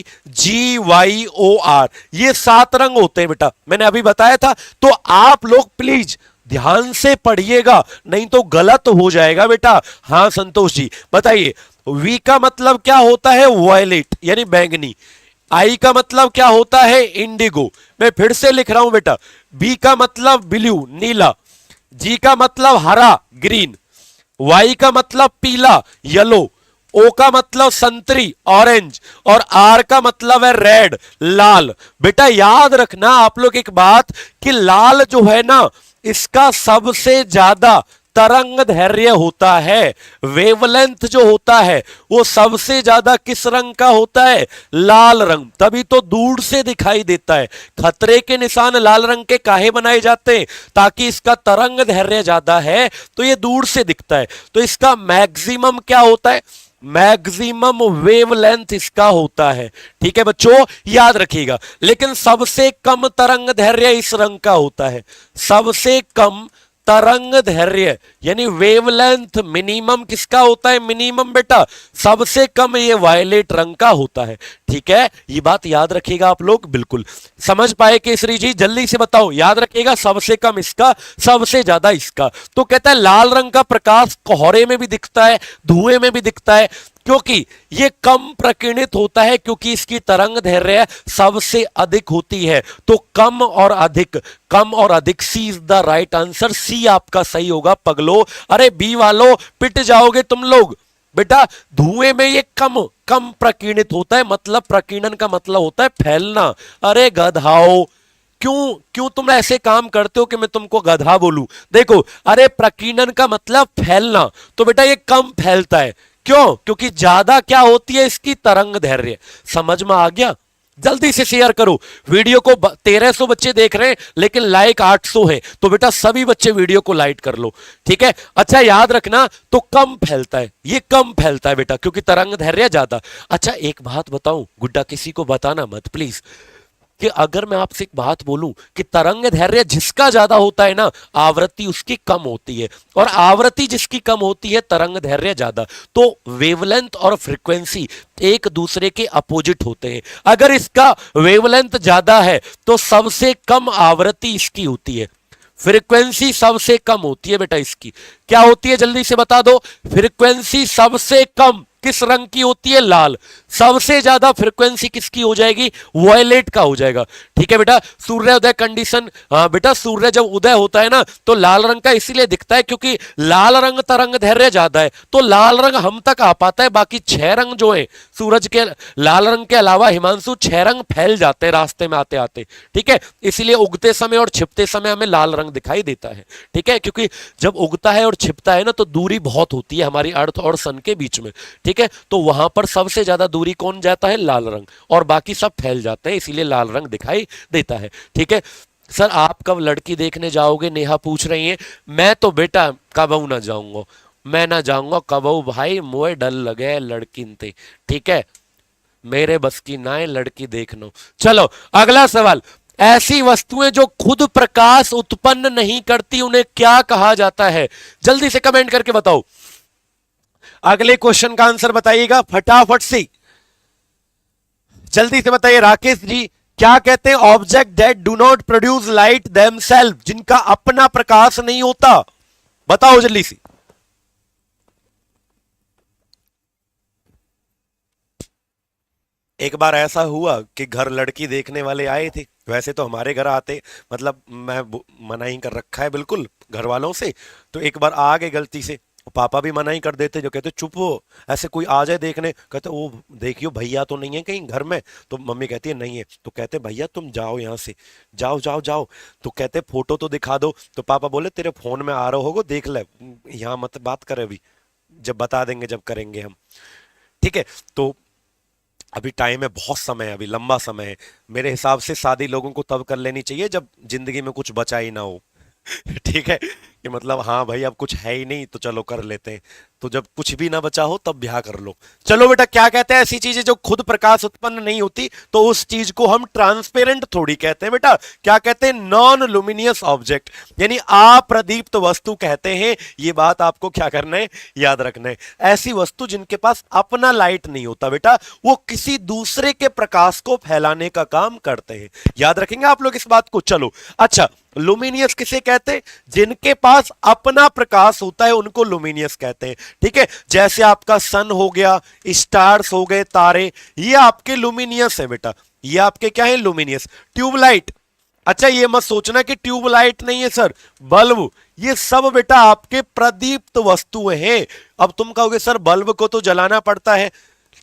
S1: ये 7 रंग होते हैं बेटा, मैंने अभी बताया था। तो आप लोग प्लीज ध्यान से पढ़िएगा, नहीं तो गलत हो जाएगा बेटा। हाँ संतोष जी बताइए, वी का मतलब क्या होता है? वॉयलेट यानी बैंगनी। आई का मतलब क्या होता है? इंडिगो। मैं फिर से लिख रहा हूं बेटा, बी का मतलब ब्लू नीला, जी का मतलब हरा ग्रीन, वाई का मतलब पीला येलो, ओ का मतलब संतरी ऑरेंज, और आर का मतलब है रेड लाल। बेटा याद रखना आप लोग एक बात कि लाल जो है ना, इसका सबसे ज्यादा तरंग धैर्य होता है, वेवलेंथ जो होता है वो सबसे ज्यादा किस रंग का होता है? लाल रंग। तभी तो दूर से दिखाई देता है। खतरे के निशान लाल रंग के काहे बनाए जाते हैं? ताकि इसका तरंग धैर्य ज्यादा है तो ये दूर से दिखता है। तो इसका मैक्सिमम क्या होता है? मैक्सिमम वेवलेंथ इसका होता है। ठीक है बच्चों, याद रखिएगा। लेकिन सबसे कम तरंग धैर्य इस रंग का होता है। सबसे कम तरंग धैर्य यानी वेवलेंथ मिनिमम किसका होता है? मिनिमम बेटा सबसे कम ये वायलेट रंग का होता है। ठीक है, ये बात याद रखिएगा आप लोग, बिल्कुल समझ पाए केसरी जी? जल्दी से बताओ, याद रखिएगा, सबसे कम इसका, सबसे ज्यादा इसका। तो कहता है लाल रंग का प्रकाश कोहरे में भी दिखता है, धुएं में भी दिखता है, क्योंकि ये कम प्रकीर्णित होता है, क्योंकि इसकी तरंग दैर्घ्य सबसे अधिक होती है। तो कम और अधिक, कम और अधिक, सी is the right answer, C आपका सही होगा पगलो। अरे बी वालों पिट जाओगे तुम लोग बेटा। धुएं में ये कम कम प्रकीर्णित होता है, मतलब प्रकीर्णन का मतलब होता है फैलना। अरे गधाओ, क्यों क्यों तुम ऐसे काम करते हो कि मैं तुमको गधा बोलूं? देखो, अरे प्रकीर्णन का मतलब फैलना, तो बेटा ये कम फैलता है। क्यों? क्योंकि ज्यादा क्या होती है इसकी तरंग दैर्घ्य। समझ में आ गया? जल्दी से शेयर करो वीडियो को। 1300 बच्चे देख रहे हैं लेकिन लाइक 800 है, तो बेटा सभी बच्चे वीडियो को लाइक कर लो, ठीक है? अच्छा याद रखना, तो कम फैलता है, ये कम फैलता है बेटा, क्योंकि तरंग दैर्घ्य ज्यादा। अच्छा एक बात बताऊं गुड्डा, किसी को बताना मत प्लीज, कि अगर मैं आपसे एक बात बोलूं कि तरंग दैर्घ्य जिसका ज्यादा होता है ना, आवृत्ति उसकी कम होती है, और आवृत्ति जिसकी कम होती है, तरंग दैर्घ्य ज्यादा। तो वेवलेंथ और फ्रीक्वेंसी एक दूसरे के अपोजिट होते हैं। अगर इसका वेवलेंथ ज्यादा है तो सबसे कम आवृत्ति इसकी होती है, फ्रीक्वेंसी सबसे कम होती है बेटा इसकी। क्या होती है जल्दी से बता दो? फ्रीक्वेंसी सबसे कम किस रंग की होती है? लाल। सबसे ज्यादा फ्रीक्वेंसी किसकी हो जाएगी? वॉयलेट का हो जाएगा, ठीक है बेटा? सूर्योदय कंडीशन, हाँ बेटा, सूर्य जब उदय होता है ना तो लाल रंग का इसीलिए दिखता है क्योंकि लाल रंग तरंग दैर्घ्य ज्यादा है, तो लाल रंग हम तक आ पाता है। बाकी 6 रंग जो है सूरज के, लाल रंग के अलावा हिमांशु 6 रंग फैल जाते हैं रास्ते में आते आते, ठीक है? इसलिए उगते समय और छिपते समय हमें लाल रंग दिखाई देता है, ठीक है? क्योंकि जब उगता है और छिपता है ना तो दूरी बहुत होती है हमारी अर्थ और सन के बीच में, ठीक है? तो वहां पर सबसे ज्यादा दूरी कौन जाता है? लाल रंग, और बाकी सब फैल जाते हैं, इसीलिए लाल रंग दिखाई देता है, ठीक है? सर आप कब लड़की देखने जाओगे? नेहा पूछ रही है। मैं तो बेटा कब ना जाऊंगा, मैं ना जाऊंगा कब भाई, मुझे डर लगे लड़की ते, ठीक है? मेरे बस की ना है लड़की देखना। चलो अगला सवाल, ऐसी वस्तुएं जो खुद प्रकाश उत्पन्न नहीं करती उन्हें क्या कहा जाता है? जल्दी से कमेंट करके बताओ, अगले क्वेश्चन का आंसर बताइएगा फटाफट से, जल्दी से बताइए। राकेश जी क्या कहते हैं? Object that do not produce light themselves, जिनका अपना प्रकाश नहीं होता, बताओ जल्दी से। एक बार ऐसा हुआ कि घर लड़की देखने वाले आए थे, वैसे तो हमारे घर आते, मतलब मैं मना ही कर रखा है बिल्कुल घर वालों से, तो एक बार आ गए गलती से, पापा भी मना ही कर देते, जो कहते चुप हो, ऐसे कोई आ जाए देखने, कहते वो देखियो भैया तो नहीं है कहीं घर में, तो मम्मी कहती है नहीं है, तो कहते भैया तुम जाओ यहाँ से, जाओ जाओ जाओ, तो कहते फोटो तो दिखा दो, तो पापा बोले तेरे फोन में आ रहा होगा देख ले, यहाँ मत बात करे अभी, जब बता देंगे जब करेंगे हम, ठीक है? तो अभी टाइम है, बहुत समय है, अभी लंबा समय है। मेरे हिसाब से शादी लोगों को तब कर लेनी चाहिए जब जिंदगी में कुछ बचा ही ना हो। ठीक है, कि मतलब हाँ भाई अब कुछ है ही नहीं तो चलो कर लेते हैं, तो जब कुछ भी ना बचा हो तब ब्याह कर लो। चलो बेटा, क्या कहते हैं ऐसी चीजें जो खुद प्रकाश उत्पन्न नहीं होती, तो उस चीज को हम ट्रांसपेरेंट थोड़ी कहते हैं बेटा, क्या कहते हैं? नॉन लुमिनियस ऑब्जेक्ट, यानी अप्रदीप्त वस्तु कहते हैं। ये बात आपको क्या करना है? याद रखना है। ऐसी वस्तु जिनके पास अपना लाइट नहीं होता बेटा, वो किसी दूसरे के प्रकाश को फैलाने का काम करते हैं। याद रखेंगे आप लोग इस बात को। चलो अच्छा, लुमिनियस किसे कहते हैं? जिनके पास अपना प्रकाश होता है उनको लुमिनियस कहते हैं, ठीक है? जैसे आपका सन हो गया, स्टार्स हो गए, तारे, ये आपके लुमिनियस है बेटा, ये आपके क्या है? लुमिनियस। ट्यूबलाइट, अच्छा ये मत सोचना कि ट्यूबलाइट नहीं है सर, बल्ब, ये सब बेटा आपके प्रदीप्त वस्तुएं हैं। अब तुम कहोगे सर बल्ब को तो जलाना पड़ता है,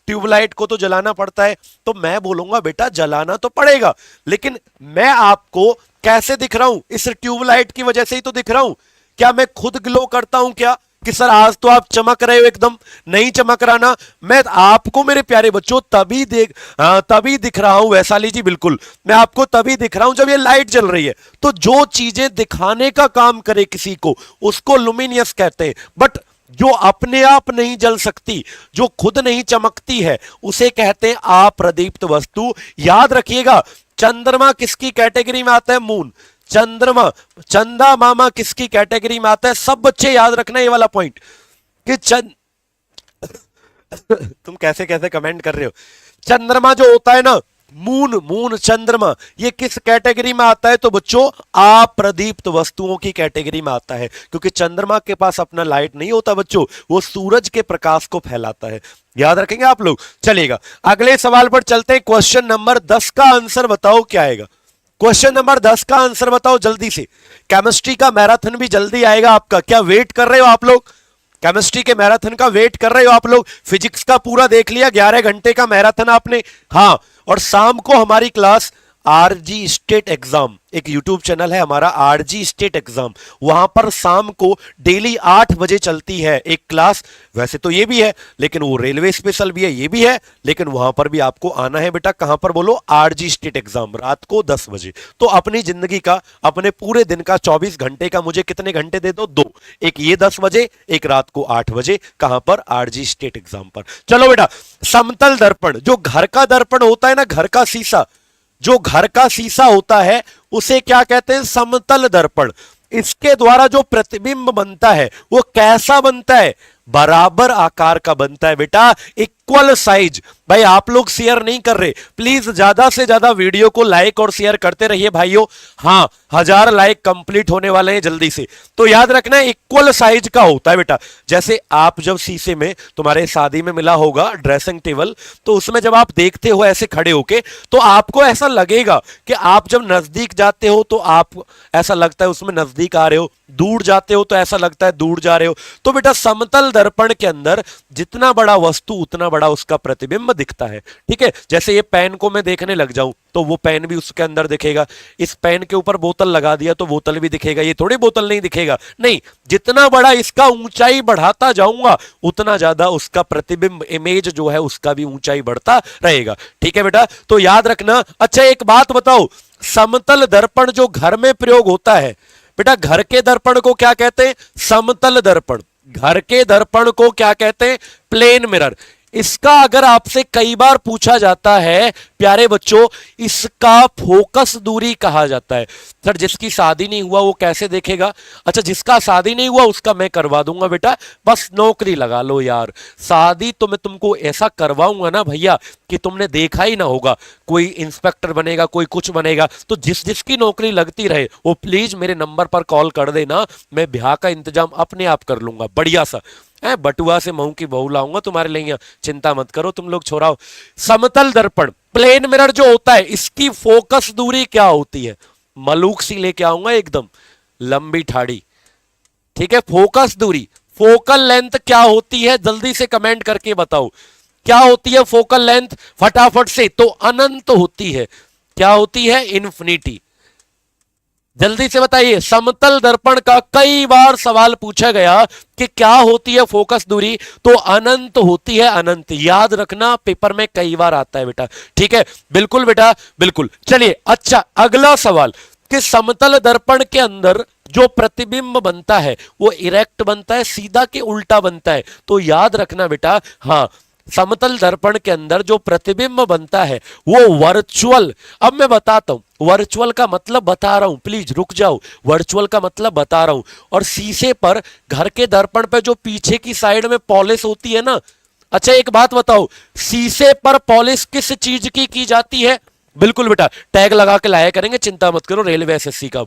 S1: ट्यूबलाइट को तो जलाना पड़ता है, तो मैं बोलूंगा बेटा जलाना तो पड़ेगा, लेकिन मैं आपको कैसे दिख रहा हूं? इस ट्यूबलाइट की वजह से ही तो दिख रहा हूं। क्या मैं खुद ग्लो करता हूं क्या कि सर आज तो आप चमक रहे हो? एकदम नहीं चमक रहा ना। मैं आपको मेरे प्यारे बच्चों तभी दिख रहा हूं, वैशाली जी बिल्कुल, मैं आपको तभी दिख रहा हूं जब ये लाइट जल रही है। तो जो चीजें दिखाने का काम करे किसी को, उसको लुमिनियस कहते हैं। बट जो अपने आप नहीं जल सकती, जो खुद नहीं चमकती है, उसे कहते हैं अप्रदीप्त वस्तु। याद रखिएगा, चंद्रमा किसकी कैटेगरी में आता है? मून। चंद्रमा, चंदा मामा किसकी कैटेगरी में आता है? सब बच्चे याद रखना ये वाला पॉइंट कि तुम कैसे कैसे कमेंट कर रहे हो। चंद्रमा जो होता है ना, मून, मून चंद्रमा, ये किस कैटेगरी में आता है? तो बच्चों अप्रदीप्त वस्तुओं की कैटेगरी में आता है, क्योंकि चंद्रमा के पास अपना लाइट नहीं होता बच्चों, वो सूरज के प्रकाश को फैलाता है। याद रखेंगे आप लोग। चलेगा, अगले सवाल पर चलते हैं। क्वेश्चन नंबर 10 का आंसर बताओ क्या आएगा। क्वेश्चन नंबर 10 का आंसर बताओ जल्दी से। केमिस्ट्री का मैराथन भी जल्दी आएगा आपका, क्या वेट कर रहे हो आप लोग? केमिस्ट्री के मैराथन का वेट कर रहे हो आप लोग? फिजिक्स का पूरा देख लिया, 11 घंटे का मैराथन आपने। हाँ, और शाम को हमारी क्लास आरजी स्टेट एग्जाम, एक यूट्यूब चैनल है हमारा आरजी स्टेट एग्जाम, वहां पर शाम को डेली 8 बजे चलती है एक क्लास। वैसे तो ये भी है, लेकिन वो रेलवे स्पेशल भी है, ये भी है, लेकिन वहां पर भी आपको आना है बेटा। कहां पर बोलो? आरजी स्टेट एग्जाम, रात को 10 बजे। तो अपनी जिंदगी का, अपने पूरे दिन का 24 घंटे का मुझे कितने घंटे दे दो? 2। एक ये 10 बजे, एक रात को 8 बजे। कहां पर? आरजी स्टेट एग्जाम पर। चलो बेटा, समतल दर्पण, जो घर का दर्पण होता है ना, घर का शीशा, जो घर का शीशा होता है उसे क्या कहते हैं? समतल दर्पण। इसके द्वारा जो प्रतिबिंब बनता है वो कैसा बनता है? बराबर आकार का बनता है बेटा, इक्वल साइज। भाई आप लोग शेयर नहीं कर रहे, प्लीज ज्यादा से ज्यादा वीडियो को लाइक और शेयर करते रहिए भाइयों। हाँ, 1000 लाइक कंप्लीट होने वाले हैं जल्दी से। तो याद रखना, इक्वल साइज का होता है बेटा। जैसे आप जब शीशे में, तुम्हारे शादी में मिला होगा ड्रेसिंग टेबल, तो उसमें जब आप देखते हो ऐसे खड़े होके, तो आपको ऐसा लगेगा कि आप जब नजदीक जाते हो तो आप ऐसा लगता है उसमें नजदीक आ रहे हो, दूर जाते हो तो ऐसा लगता है दूर जा रहे हो। तो बेटा समतल दर्पण के अंदर जितना बड़ा वस्तु उतना बड़ा उसका प्रतिबिंब दिखता है। ठीक है, जैसे ये पेन को मैं देखने लग जाऊं तो वो पेन भी उसके अंदर दिखेगा। इस पेन के ऊपर बोतल लगा दिया तो बोतल भी दिखेगा। ये थोड़ी बोतल नहीं दिखेगा, नहीं, जितना बड़ा इसका ऊंचाई बढ़ाता जाऊंगा उतना ज्यादा उसका प्रतिबिंब, इमेज जो है उसका भी ऊंचाई बढ़ता रहेगा। ठीक है बेटा, तो याद रखना। अच्छा एक बात बताओ, समतल दर्पण जो घर में प्रयोग होता है बेटा, घर के दर्पण को क्या कहते हैं? समतल दर्पण। घर के दर्पण को क्या कहते हैं? Plane mirror. इसका अगर आपसे कई बार पूछा जाता है प्यारे बच्चों, इसका फोकस दूरी कहा जाता है। सर जिसकी शादी नहीं हुआ वो कैसे देखेगा? अच्छा, जिसका शादी नहीं हुआ उसका मैं करवा दूंगा बेटा, बस नौकरी लगा लो यार। शादी तो मैं तुमको ऐसा करवाऊंगा ना भैया कि तुमने देखा ही ना होगा। कोई इंस्पेक्टर बनेगा, कोई कुछ बनेगा, तो जिस जिसकी नौकरी लगती रहे वो प्लीज मेरे नंबर पर कॉल कर देना, मैं ब्याह का इंतजाम अपने आप कर लूंगा बढ़िया सा। बटुआ से महू की बहू लाऊंगा तुम्हारे लिए, चिंता मत करो तुम लोग छोराओ। समतल दर्पण, प्लेन मिरर जो होता है, इसकी फोकस दूरी क्या होती है? मलूक सी लेके आऊंगा एकदम लंबी ठाड़ी। ठीक है, फोकस दूरी, फोकल लेंथ क्या होती है? जल्दी से कमेंट करके बताओ क्या होती है फोकल लेंथ, फटाफट से। तो अनंत होती है। क्या होती है? इन्फिनिटी। जल्दी से बताइए। समतल दर्पण का कई बार सवाल पूछा गया कि क्या होती है फोकस दूरी, तो अनंत होती है, अनंत। याद रखना, पेपर में कई बार आता है बेटा। ठीक है, बिल्कुल बेटा, बिल्कुल। चलिए, अच्छा अगला सवाल कि समतल दर्पण के अंदर जो प्रतिबिंब बनता है वो इरेक्ट बनता है, सीधा के उल्टा बनता है? तो याद रखना बेटा, हाँ, समतल दर्पण के अंदर जो प्रतिबिंब बनता है वो वर्चुअल। अब मैं बताता हूं वर्चुअल का मतलब, बता रहा हूं, प्लीज रुक जाओ। वर्चुअल का मतलब बता रहा हूं। और शीशे पर, घर के दर्पण पे जो पीछे की साइड में पॉलिश होती है ना, अच्छा एक बात बताओ, शीशे पर पॉलिश किस चीज की जाती है? बिल्कुल बेटा, टैग लगा के लाया करेंगे, चिंता मत करो, रेलवे एसएससी का।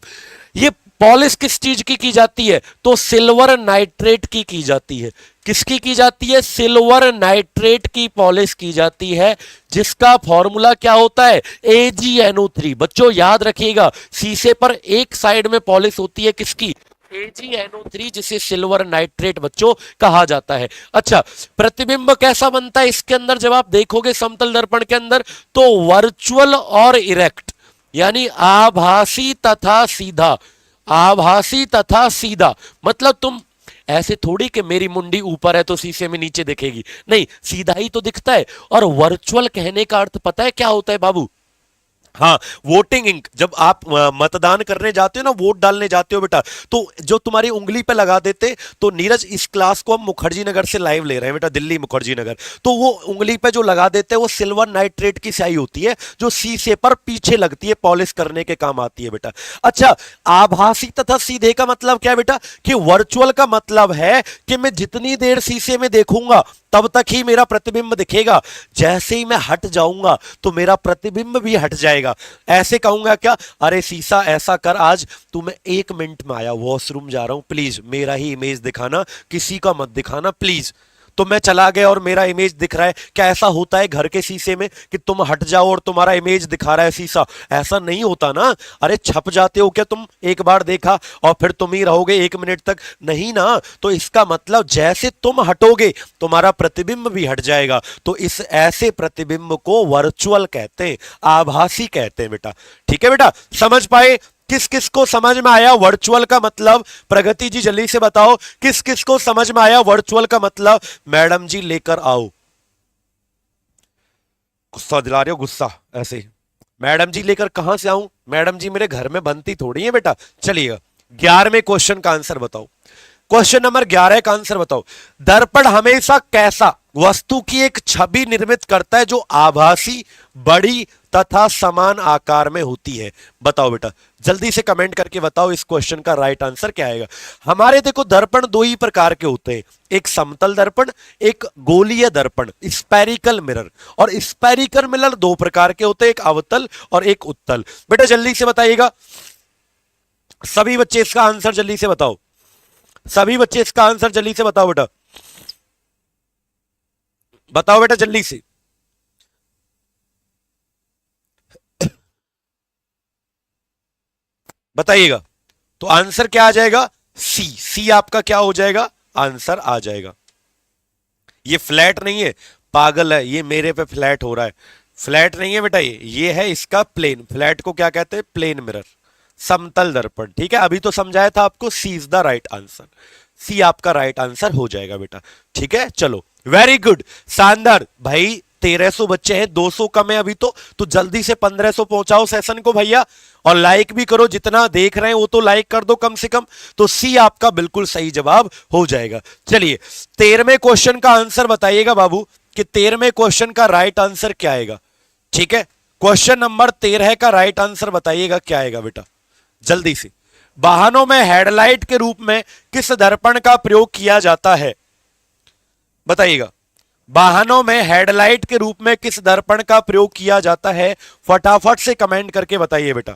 S1: ये पॉलिश किस चीज की जाती है? तो सिल्वर नाइट्रेट की जाती है। किसकी की जाती है? सिल्वर नाइट्रेट की पॉलिश की जाती है, जिसका फॉर्मूला क्या होता है? AgNO3। बच्चों याद रखिएगा, शीशे पर एक साइड में पॉलिश होती है किसकी? AgNO3, जिसे सिल्वर नाइट्रेट बच्चों कहा जाता है। अच्छा, प्रतिबिंब कैसा बनता है इसके अंदर? जब आप देखोगे समतल दर्पण के अंदर, तो वर्चुअल और इरेक्ट, यानी आभासी तथा सीधा। आभासी तथा सीधा मतलब तुम ऐसे थोड़ी कि मेरी मुंडी ऊपर है तो शीशे में नीचे दिखेगी, नहीं, सीधा ही तो दिखता है। और वर्चुअल कहने का अर्थ पता है क्या होता है बाबू? हाँ, वोटिंग इंक, जब आप मतदान करने जाते हो ना, वोट डालने जाते हो बेटा, तो जो तुम्हारी उंगली पे लगा देते, तो नीरज इस क्लास को हम मुखर्जी नगर से लाइव ले रहे हैं बेटा, दिल्ली मुखर्जी नगर। तो वो उंगली पे जो लगा देते हैं वो सिल्वर नाइट्रेट की स्याही होती है, जो शीशे पर पीछे लगती है, पॉलिश करने के काम आती है बेटा। अच्छा, आभासी तथा सीधे का मतलब क्या है बेटा? कि वर्चुअल का मतलब है कि मैं जितनी देर शीशे में देखूंगा तब तक ही मेरा प्रतिबिंब दिखेगा, जैसे ही मैं हट जाऊंगा तो मेरा प्रतिबिंब भी हट जाएगा। ऐसे कहूंगा क्या, अरे शीशा ऐसा कर आज, तू मैं 1 मिनट में आया, वॉशरूम जा रहा हूं, प्लीज मेरा ही इमेज दिखाना, किसी का मत दिखाना प्लीज। तो मैं चला गया और मेरा इमेज दिख रहा है। क्या ऐसा होता है घर के शीशे में कि तुम हट जाओ और तुम्हारा इमेज दिखा रहा है शीशा? ऐसा नहीं होता ना। अरे छप जाते हो क्या तुम? एक बार देखा और फिर तुम ही रहोगे 1 मिनट तक? नहीं ना। तो इसका मतलब जैसे तुम हटोगे तुम्हारा प्रतिबिंब भी हट जाएगा। तो इस ऐसे प्रतिबिंब को वर्चुअल कहते हैं, आभासी कहते हैं बेटा। ठीक है बेटा, समझ पाए? किस किस को समझ में आया वर्चुअल का मतलब? प्रगति जी जल्दी से बताओ, किस किस को समझ में आया वर्चुअल का मतलब? मैडम जी लेकर आओ। गुस्सा दिला रहे हो, गुस्सा ऐसे। मैडम जी लेकर कहां से आऊं? मैडम जी मेरे घर में बनती थोड़ी है बेटा। चलिएगा, 11वें क्वेश्चन का आंसर बताओ। क्वेश्चन नंबर 11 का आंसर बताओ। दर्पण हमेशा कैसा वस्तु की एक छवि निर्मित करता है जो आभासी, बड़ी तथा समान आकार में होती है? बताओ बेटा, जल्दी से कमेंट करके बताओ इस क्वेश्चन का राइट आंसर क्या आएगा। हमारे देखो दर्पण दो ही प्रकार के होते हैं, एक समतल दर्पण, एक गोलीय दर्पण, स्पेरिकल मिरर। और स्पेरिकल मिरर दो प्रकार के होते हैं, एक अवतल और एक उत्तल। बेटा जल्दी से बताइएगा, सभी बच्चे इसका आंसर जल्दी से बताओ। सभी बच्चे इसका आंसर जल्दी से बताओ बेटा, बताओ बेटा जल्दी से। बताइएगा। तो आंसर क्या आ जाएगा? सी। सी आपका क्या हो जाएगा? आंसर आ जाएगा। ये फ्लैट नहीं है, पागल है, ये मेरे पे फ्लैट हो रहा है। फ्लैट नहीं है बेटा, ये है इसका प्लेन। फ्लैट को क्या कहते हैं? प्लेन मिरर, समतल दर्पण। ठीक है, अभी तो समझाया था आपको, सी is the right answer. C आपका राइट आंसर हो जाएगा बेटा। ठीक है, चलो वेरी गुड, शानदार भाई। 1300 बच्चे हैं, 200 कम है अभी तो जल्दी से 1500 पहुंचाओ सेशन को भैया। और लाइक भी करो, जितना देख रहे हैं वो तो लाइक कर दो कम से कम। तो सी आपका बिल्कुल सही जवाब हो जाएगा। चलिए 13वें क्वेश्चन का आंसर बताइएगा बाबू, कि 13वें क्वेश्चन का राइट आंसर क्या आएगा। ठीक है, क्वेश्चन नंबर 13 का राइट आंसर बताइएगा क्या आएगा बेटा, जल्दी से। वाहनों में हेडलाइट के रूप में किस दर्पण का प्रयोग किया जाता है? बताइएगा, वाहनों में हेडलाइट के रूप में किस दर्पण का प्रयोग किया जाता है? फटाफट से कमेंट करके बताइए बेटा।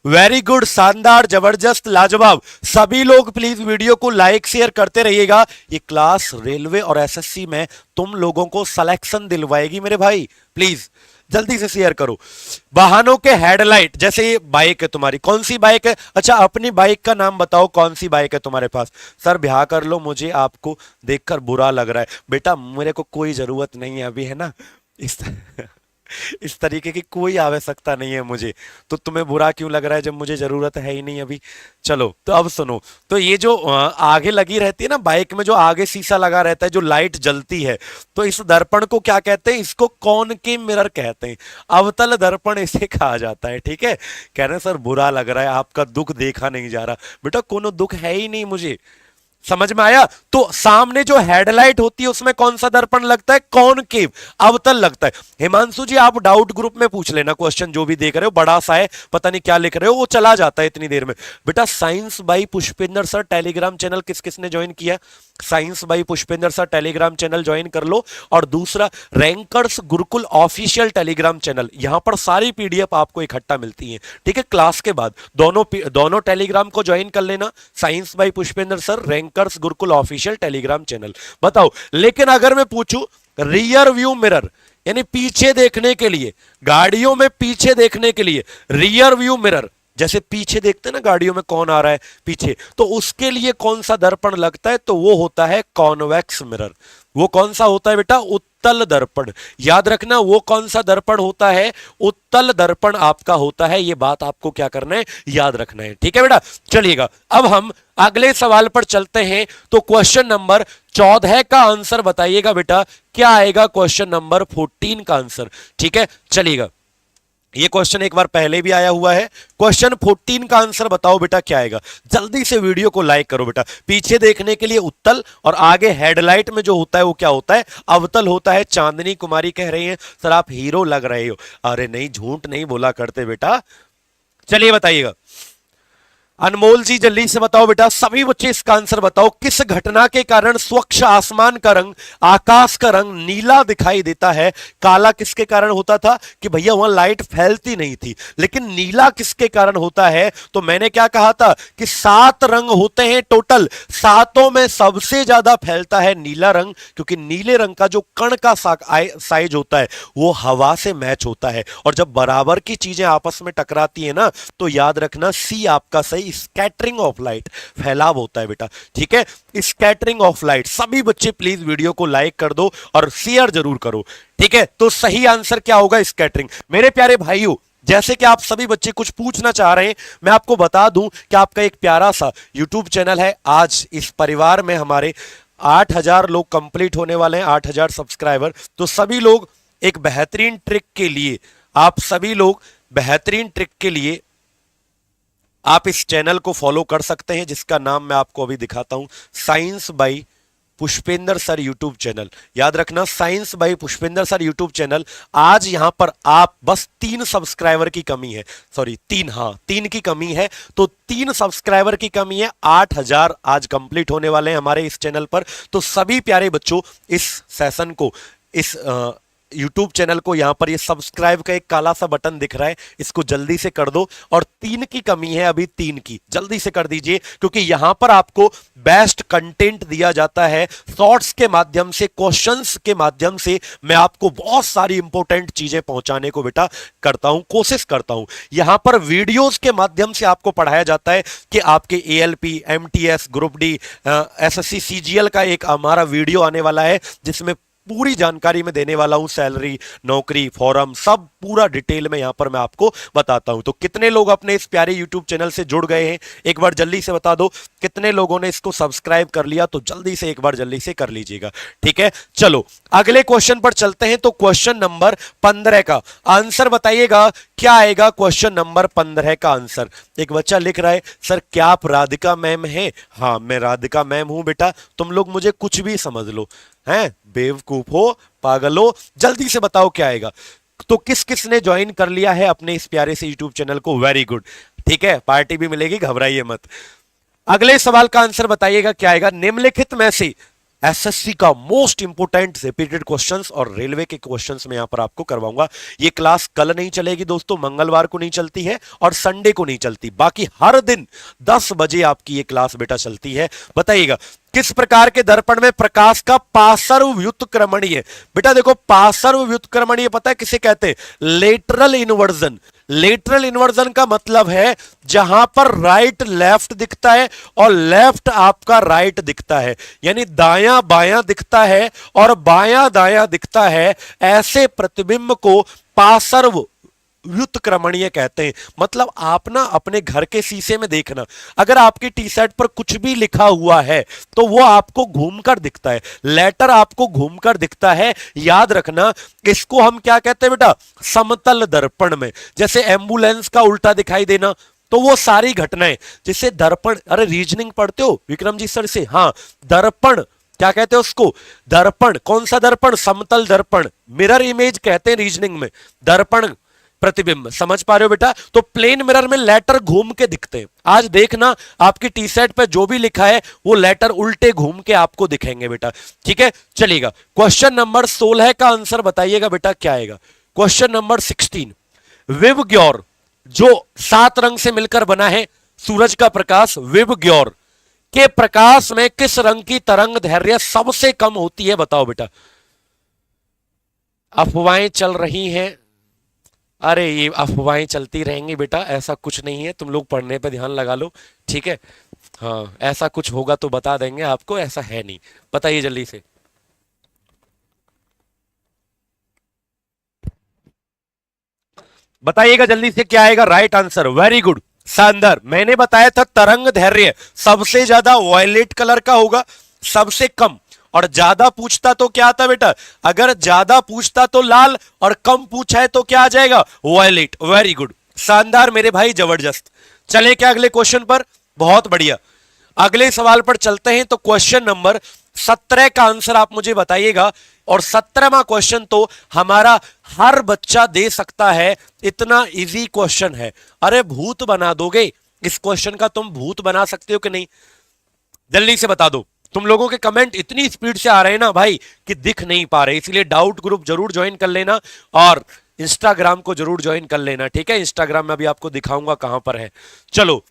S1: वेरी गुड, शानदार, जबरदस्त, लाजवाब। सभी लोग प्लीज वीडियो को लाइक शेयर करते रहिएगा। ये क्लास रेलवे और एसएससी में तुम लोगों को सिलेक्शन दिलवाएगी मेरे भाई, प्लीज जल्दी से शेयर करो। वाहनों के हेडलाइट, जैसे ये बाइक है तुम्हारी, कौन सी बाइक है? अच्छा अपनी बाइक का नाम बताओ, कौन सी बाइक है तुम्हारे पास? सर ब्याह कर लो, मुझे आपको देखकर बुरा लग रहा है। बेटा मेरे को कोई जरूरत नहीं है अभी, है ना, इस इस तरीके की कोई आवश्यकता नहीं है मुझे। तो तुम्हें बुरा क्यों लग रहा है जब मुझे जरूरत है ही नहीं अभी? चलो तो अब सुनो, तो ये जो आगे लगी रहती है ना बाइक में, जो आगे शीशा लगा रहता है, जो लाइट जलती है, तो इस दर्पण को क्या कहते हैं? इसको कॉनकेव मिरर कहते हैं, अवतल दर्पण इसे कहा जाता है। ठीक है, कह रहे हैं सर बुरा लग रहा है, आपका दुख देखा नहीं जा रहा। बेटा कोनो दुख है ही नहीं मुझे, समझ में आया? तो सामने जो हेडलाइट होती है उसमें कौन सा दर्पण लगता है? कॉनकेव, अवतल लगता है। हिमांशु जी आप डाउट ग्रुप में पूछ लेना क्वेश्चन, जो भी देख रहे हो, बड़ा सा है, पता नहीं क्या लिख रहे हो, वो चला जाता है इतनी देर में। बेटा science by Pushpendra sir Telegram channel किस किसने ज्वाइन किया? Science by Pushpendra sir Telegram channel join कर लो। और दूसरा rankers Gurukul official Telegram channel, यहां पर सारी पीडीएफ आपको इकट्ठा मिलती है। ठीक है, क्लास के बाद दोनों टेलीग्राम को ज्वाइन कर लेना, science by Pushpendra sir, rankers Gurukul official Telegram channel. बताओ, लेकिन अगर मैं पूछूं रियर व्यू मिरर, यानी पीछे देखने के लिए, गाड़ियों में पीछे देखने के लिए रियर व्यू मिरर, जैसे पीछे देखते हैं ना गाड़ियों में कौन आ रहा है पीछे, तो उसके लिए कौन सा दर्पण लगता है? तो वो होता है कॉन्वेक्स मिरर। वो कौन सा होता है बेटा? उत्तल दर्पण। याद रखना, वो कौन सा दर्पण होता है? उत्तल दर्पण आपका होता है। ये बात आपको क्या करना है? याद रखना है। ठीक है बेटा, चलिएगा अब हम अगले सवाल पर चलते हैं। तो क्वेश्चन नंबर 14 का आंसर बताइएगा बेटा, क्या आएगा क्वेश्चन नंबर 14 का आंसर? ठीक है, चलिएगा ये क्वेश्चन एक बार पहले भी आया हुआ है। क्वेश्चन 14 का आंसर बताओ बेटा क्या आएगा। जल्दी से वीडियो को लाइक करो बेटा। पीछे देखने के लिए उत्तल और आगे हेडलाइट में जो होता है वो क्या होता है, अवतल होता है। चांदनी कुमारी कह रही है सर आप हीरो लग रहे हो। अरे नहीं, झूठ नहीं बोला करते बेटा। चलिए बताइएगा। अनमोल जी जल्दी से बताओ बेटा, सभी बच्चे इसका आंसर बताओ। किस घटना के कारण स्वच्छ आसमान का रंग, आकाश का रंग नीला दिखाई देता है? काला किसके कारण होता था कि भैया वहां लाइट फैलती नहीं थी, लेकिन नीला किसके कारण होता है? तो मैंने क्या कहा था कि 7 रंग होते हैं टोटल, सातों में सबसे ज्यादा फैलता है नीला रंग, क्योंकि नीले रंग का जो कण का साइज होता है वो हवा से मैच होता है। और जब बराबर की चीजें आपस में टकराती है ना, तो याद रखना सी आपका सही स्कैटरिंग ऑफ लाइट, फैलाव होता है बेटा। ठीक है, स्कैटरिंग ऑफ लाइट। सभी बच्चे प्लीज वीडियो को लाइक कर दो और शेयर जरूर करो। ठीक है, तो सही आंसर क्या होगा? स्कैटरिंग। मेरे प्यारे भाइयों, जैसे कि आप सभी बच्चे कुछ पूछना चाह रहे हैं, मैं आपको बता दूं कि आपका एक प्यारा सा YouTube चैनल है। आज इस परिवार में हमारे 8000 लोग कंप्लीट होने वाले हैं, 8000 सब्सक्राइबर। तो सभी लोग एक बेहतरीन ट्रिक के लिए, आप सभी लोग बेहतरीन ट्रिक के लिए आप इस चैनल को फॉलो कर सकते हैं, जिसका नाम मैं आपको अभी दिखाता हूं, science by Pushpendra sir YouTube channel. याद रखना, science by Pushpendra sir YouTube channel. आज यहां पर आप बस 3 सब्सक्राइबर की कमी है, सॉरी 3, हाँ 3 की कमी है। तो 3 सब्सक्राइबर की कमी है, 8000 आज कंप्लीट होने वाले हैं हमारे इस चैनल पर। तो सभी प्यारे बच्चों इस सेशन को, इस YouTube चैनल को, यहां पर ये सब्सक्राइब का एक काला सा बटन दिख रहा है, इसको जल्दी से कर दो। और 3 की कमी है अभी, 3 की जल्दी से कर दीजिए, क्योंकि यहां पर आपको बेस्ट कंटेंट दिया जाता है। शॉर्ट्स के माध्यम से, क्वेश्चंस के माध्यम से मैं आपको बहुत सारी इंपॉर्टेंट चीजें पहुंचाने को बेटा करता हूं, कोशिश करता हूं। यहां पर वीडियोस के माध्यम से आपको पढ़ाया जाता है कि आपके ALP, MTS, group D, SSC, CGL का एक हमारा वीडियो आने वाला है, जिसमें पूरी जानकारी में देने वाला हूं। सैलरी, नौकरी, फॉर्म, सब पूरा डिटेल में यहां पर मैं आपको बताता हूं। तो कितने लोग अपने इस प्यारे YouTube चैनल से जुड़ गए हैं, एक बार जल्दी से बता दो। कितने लोगों ने इसको सब्सक्राइब कर लिया, तो जल्दी से एक बार जल्दी से कर लीजिएगा। ठीक है, चलो अगले क्वेश्चन पर चलते हैं। तो क्वेश्चन नंबर 15 का आंसर बताइएगा क्या आएगा। क्वेश्चन नंबर 15 का आंसर, एक बच्चा लिख रहा है सर क्या आप राधिका मैम हैं? हाँ मैं राधिका मैम हूं बेटा, तुम लोग मुझे कुछ भी समझ लो, हैं बेवकूफ हो, पागल हो। जल्दी से बताओ क्या आएगा। तो किस किस ने ज्वाइन कर लिया है अपने इस प्यारे से YouTube चैनल को? Very good. ठीक है, पार्टी भी मिलेगी, घबराइए मत। अगले सवाल का आंसर बताइएगा क्या आएगा। निम्नलिखित में से SSC का मोस्ट इंपोर्टेंट रिपीटेड क्वेश्चंस और रेलवे के क्वेश्चंस में यहां पर आपको करवाऊंगा। ये क्लास कल नहीं चलेगी दोस्तों, मंगलवार को नहीं चलती है और संडे को नहीं चलती, बाकी हर दिन 10 बजे आपकी ये क्लास बेटा चलती है। बताइएगा किस प्रकार के दर्पण में प्रकाश का पार्श्व व्युत्क्रमणीय, बेटा देखो पार्श्व व्युत्क्रमणीय पता है किसे कहते हैं? Lateral inversion. लेटरल इन्वर्जन का मतलब है जहां पर राइट लेफ्ट दिखता है और लेफ्ट आपका राइट दिखता है, यानी दायां बायां दिखता है और बायां दायां दिखता है, ऐसे प्रतिबिंब को पार्श्व व्युत्क्रमणीय कहते हैं। मतलब आप ना अपने घर के शीशे में देखना, अगर आपकी टी शर्ट पर कुछ भी लिखा हुआ है तो वो आपको घूमकर दिखता है, लेटर आपको घूमकर दिखता है। याद रखना इसको हम क्या कहते हैं बेटा? समतल दर्पण में। जैसे एम्बुलेंस का उल्टा दिखाई देना, तो वो सारी घटनाएं जिसे दर्पण, अरे रीजनिंग पढ़ते हो विक्रम जी सर से? हाँ, दर्पण क्या कहते हैं उसको? दर्पण। कौन सा दर्पण? समतल दर्पण, मिरर इमेज कहते हैं रीजनिंग में। दर्पण प्रतिबिंब, समझ पा रहे हो बेटा? तो प्लेन मिरर में लेटर घूम के दिखते हैं। आज देखना आपकी टी शर्ट पे जो भी लिखा है वो लेटर उल्टे घूम के आपको दिखेंगे बेटा। ठीक है, चलिएगा क्वेश्चन नंबर 16 का आंसर बताइएगा बेटा क्या आएगा। क्वेश्चन नंबर 16, विबग्योर जो 7 रंग से मिलकर बना है, सूरज का प्रकाश, विबग्योर के प्रकाश में किस रंग की तरंग दैर्घ्य सबसे कम होती है? बताओ बेटा। अफवाहें चल रही हैं, अरे ये अफवाहें चलती रहेंगी बेटा, ऐसा कुछ नहीं है, तुम लोग पढ़ने पे ध्यान लगा लो। ठीक है, हाँ ऐसा कुछ होगा तो बता देंगे आपको, ऐसा है नहीं। बताइए जल्दी से। बताइएगा जल्दी से क्या आएगा राइट आंसर। वेरी गुड, शानदार। मैंने बताया था तरंग दैर्घ्य सबसे ज्यादा वॉयलेट कलर का होगा, सबसे कम और ज्यादा पूछता तो क्या आता बेटा, अगर ज्यादा पूछता तो लाल और कम पूछा है तो क्या आ जाएगा, वायलेट। वेरी गुड, शानदार मेरे भाई, जबरदस्त। चले क्या अगले क्वेश्चन पर, बहुत बढ़िया। अगले सवाल पर चलते हैं। तो क्वेश्चन नंबर 17 का आंसर आप मुझे बताइएगा। और 17वां क्वेश्चन तो हमारा हर बच्चा दे सकता है, इतना इजी क्वेश्चन है। अरे भूत बना दोगे इस क्वेश्चन का, तुम भूत बना सकते हो कि नहीं, जल्दी से बता दो। तुम लोगों के कमेंट इतनी स्पीड से आ रहे हैं ना भाई कि दिख नहीं पा रहे, इसलिए डाउट ग्रुप जरूर ज्वाइन कर लेना और इंस्टाग्राम को जरूर ज्वाइन कर लेना, ठीक है। इंस्टाग्राम में अभी आपको दिखाऊंगा कहां पर है। चलो,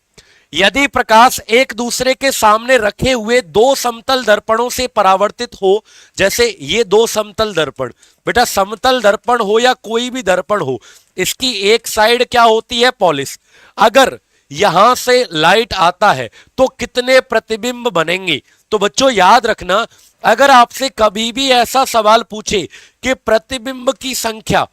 S1: यदि प्रकाश एक दूसरे के सामने रखे हुए दो समतल दर्पणों से परावर्तित हो, जैसे ये दो समतल दर्पण, बेटा समतल दर्पण हो या कोई भी दर्पण हो, इसकी एक साइड क्या होती है, पॉलिश। अगर यहां से लाइट आता है तो कितने प्रतिबिंब बनेंगे। तो बच्चों याद रखना, अगर आपसे कभी भी ऐसा सवाल पूछे कि प्रतिबिंब की संख्या,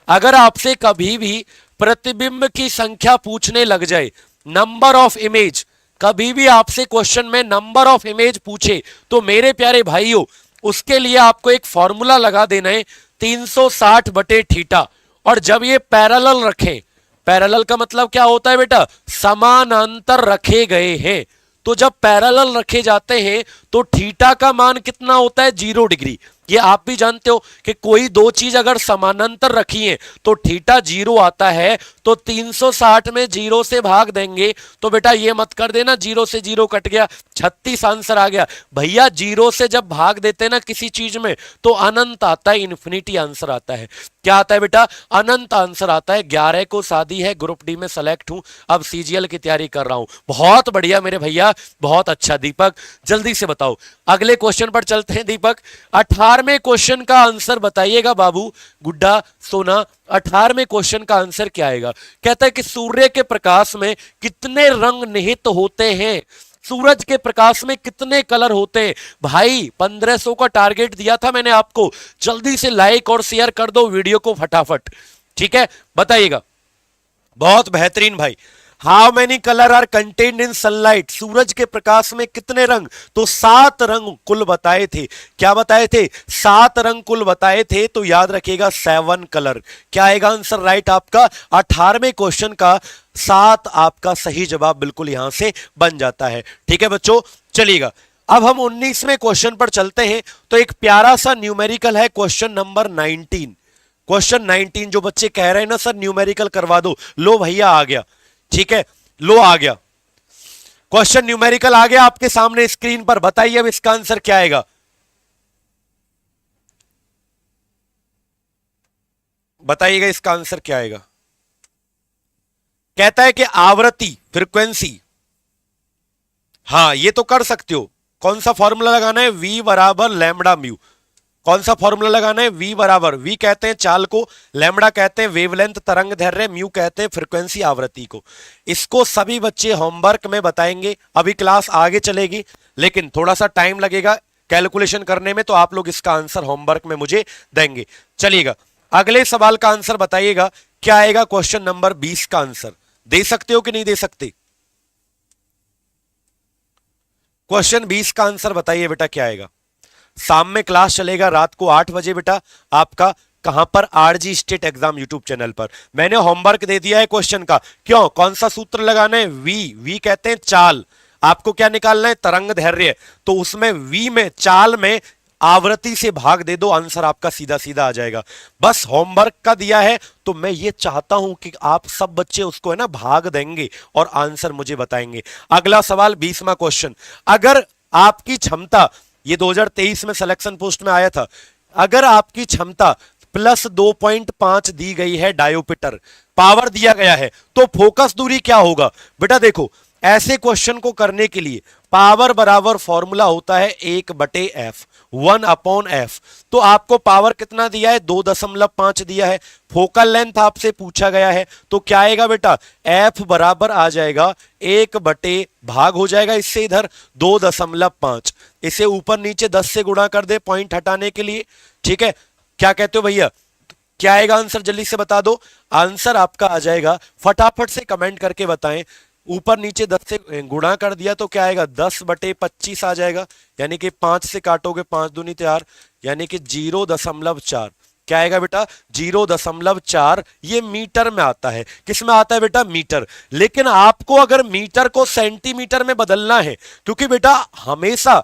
S1: अगर आपसे कभी भी प्रतिबिंब की संख्या पूछने लग जाए, नंबर ऑफ इमेज, कभी भी आपसे क्वेश्चन में नंबर ऑफ इमेज पूछे, तो मेरे प्यारे भाइयों उसके लिए आपको एक फॉर्मूला लगा देना है, 360 बटे थीटा। और जब ये पैरेलल रखें, पैरेलल का मतलब क्या होता है बेटा, समानांतर रखे गए हैं। तो जब पैरेलल रखे जाते हैं तो थीटा का मान कितना होता है, 0 डिग्री। ये आप भी जानते हो कि कोई दो चीज अगर समानांतर रखी है तो थीटा 0 आता है। तो 360 में 0 से भाग देंगे तो बेटा ये मत कर देना 0 से 0 कट गया, 36 आंसर आ गया। भैया 0 से जब भाग देते ना किसी चीज में तो अनंत आता है, इन्फिनिटी आंसर आता है। क्या आता है बेटा, अनंत आंसर आता है। 11 को शादी है, ग्रुप डी में सेलेक्ट हूं, अब सीजीएल की तैयारी कर रहा हूं। बहुत बढ़िया मेरे भैया, बहुत अच्छा। दीपक जल्दी से बताओ, अगले क्वेश्चन पर चलते हैं। दीपक 18वें क्वेश्चन का आंसर बताइएगा बाबू, गुड्डा सोना 18वें क्वेश्चन का आंसर क्या आएगा। कहता है कि सूर्य के प्रकाश में कितने रंग निहित होते हैं, सूरज के प्रकाश में कितने कलर होते हैं। भाई 1500 का टारगेट दिया था मैंने आपको, जल्दी से लाइक और शेयर कर दो वीडियो को फटाफट, ठीक है, बताइएगा। बहुत बेहतरीन भाई। How many colour are contained in sunlight, सूरज के प्रकाश में कितने रंग, तो 7 रंग कुल बताए थे। क्या बताए थे, 7 रंग कुल बताए थे। तो याद रखिएगा 7 कलर। क्या आएगा आंसर राइट आपका, 18वें क्वेश्चन का 7 आपका सही जवाब बिल्कुल यहां से बन जाता है, ठीक है बच्चों। चलिएगा अब हम 19वें क्वेश्चन पर चलते हैं। तो एक प्यारा सा न्यूमेरिकल है, क्वेश्चन नंबर 19। क्वेश्चन 19 जो बच्चे कह रहे हैं ना सर न्यूमेरिकल करवा दो, लो भैया आ गया, ठीक है, लो आ गया, क्वेश्चन न्यूमेरिकल आ गया आपके सामने स्क्रीन पर। बताइए अब इसका आंसर क्या आएगा, बताइएगा इसका आंसर क्या आएगा। कहता है कि आवृत्ति, फ्रीक्वेंसी, हाँ ये तो कर सकते हो। कौन सा फॉर्मूला लगाना है, v बराबर लैम्बडा म्यू। कौन सा फॉर्मूला लगाना है, v बराबर, v कहते हैं चाल को, लैम्बडा कहते हैं वेवलेंथ तरंग दैर्घ्य, म्यू कहते हैं फ्रीक्वेंसी आवृत्ति को। इसको सभी बच्चे होमवर्क में बताएंगे, अभी क्लास आगे चलेगी लेकिन थोड़ा सा टाइम लगेगा कैलकुलेशन करने में, तो आप लोग इसका आंसर होमवर्क में मुझे देंगे। चलिएगा अगले सवाल का आंसर बताइएगा क्या आएगा। क्वेश्चन नंबर 20 का आंसर दे सकते हो कि नहीं दे सकते, क्वेश्चन 20 का आंसर बताइए बेटा क्या आएगा। शाम में क्लास चलेगा रात को 8 बजे बेटा आपका, कहां पर, RG state exam YouTube channel पर। मैंने होमवर्क दे दिया है क्वेश्चन का, क्यों, कौन सा सूत्र लगाना है, वी कहते हैं चाल। आपको क्या निकालना है, तरंग दैर्घ्य, तो उसमें वी में, चाल में आवृत्ति से भाग दे दो, आंसर आपका सीधा सीधा आ जाएगा। बस होमवर्क का दिया है तो मैं ये चाहता हूं कि आप सब बच्चे उसको है ना भाग देंगे और आंसर मुझे बताएंगे। अगला सवाल 20वां क्वेश्चन, अगर आपकी क्षमता, ये 2023 में सिलेक्शन पोस्ट में आया था, अगर आपकी क्षमता +2.5 दी गई है डायोप्टर, पावर दिया गया है, तो फोकस दूरी क्या होगा। बेटा देखो ऐसे क्वेश्चन को करने के लिए पावर बराबर फॉर्मूला होता है 1/f, 1/f। तो आपको पावर कितना दिया है, 2.5 दिया है। फोकल लेंथ आपसे पूछा गया है, तो क्या आएगा बेटा, f बराबर आ जाएगा 1/ भाग हो जाएगा इससे इधर 2.5। इसे ऊपर नीचे 10 से गुणा कर दे पॉइंट हटाने के लिए, ठीक है। क्या कहते हो भैया, क्या आएगा आंसर, जल्दी से बता दो। आंसर आपका आ जाएगा, फटाफट से कमेंट करके बताएं, ऊपर नीचे 10 से गुणा कर दिया तो क्या आएगा, 10/25 आ जाएगा, यानी कि 5 से काटोगे 5 दूनी 4, यानी कि 0.4। क्या आएगा बेटा, 0.4। ये मीटर में आता है। किस में आता है बेटा, मीटर। लेकिन आपको अगर मीटर को सेंटीमीटर में बदलना है, क्योंकि बेटा हमेशा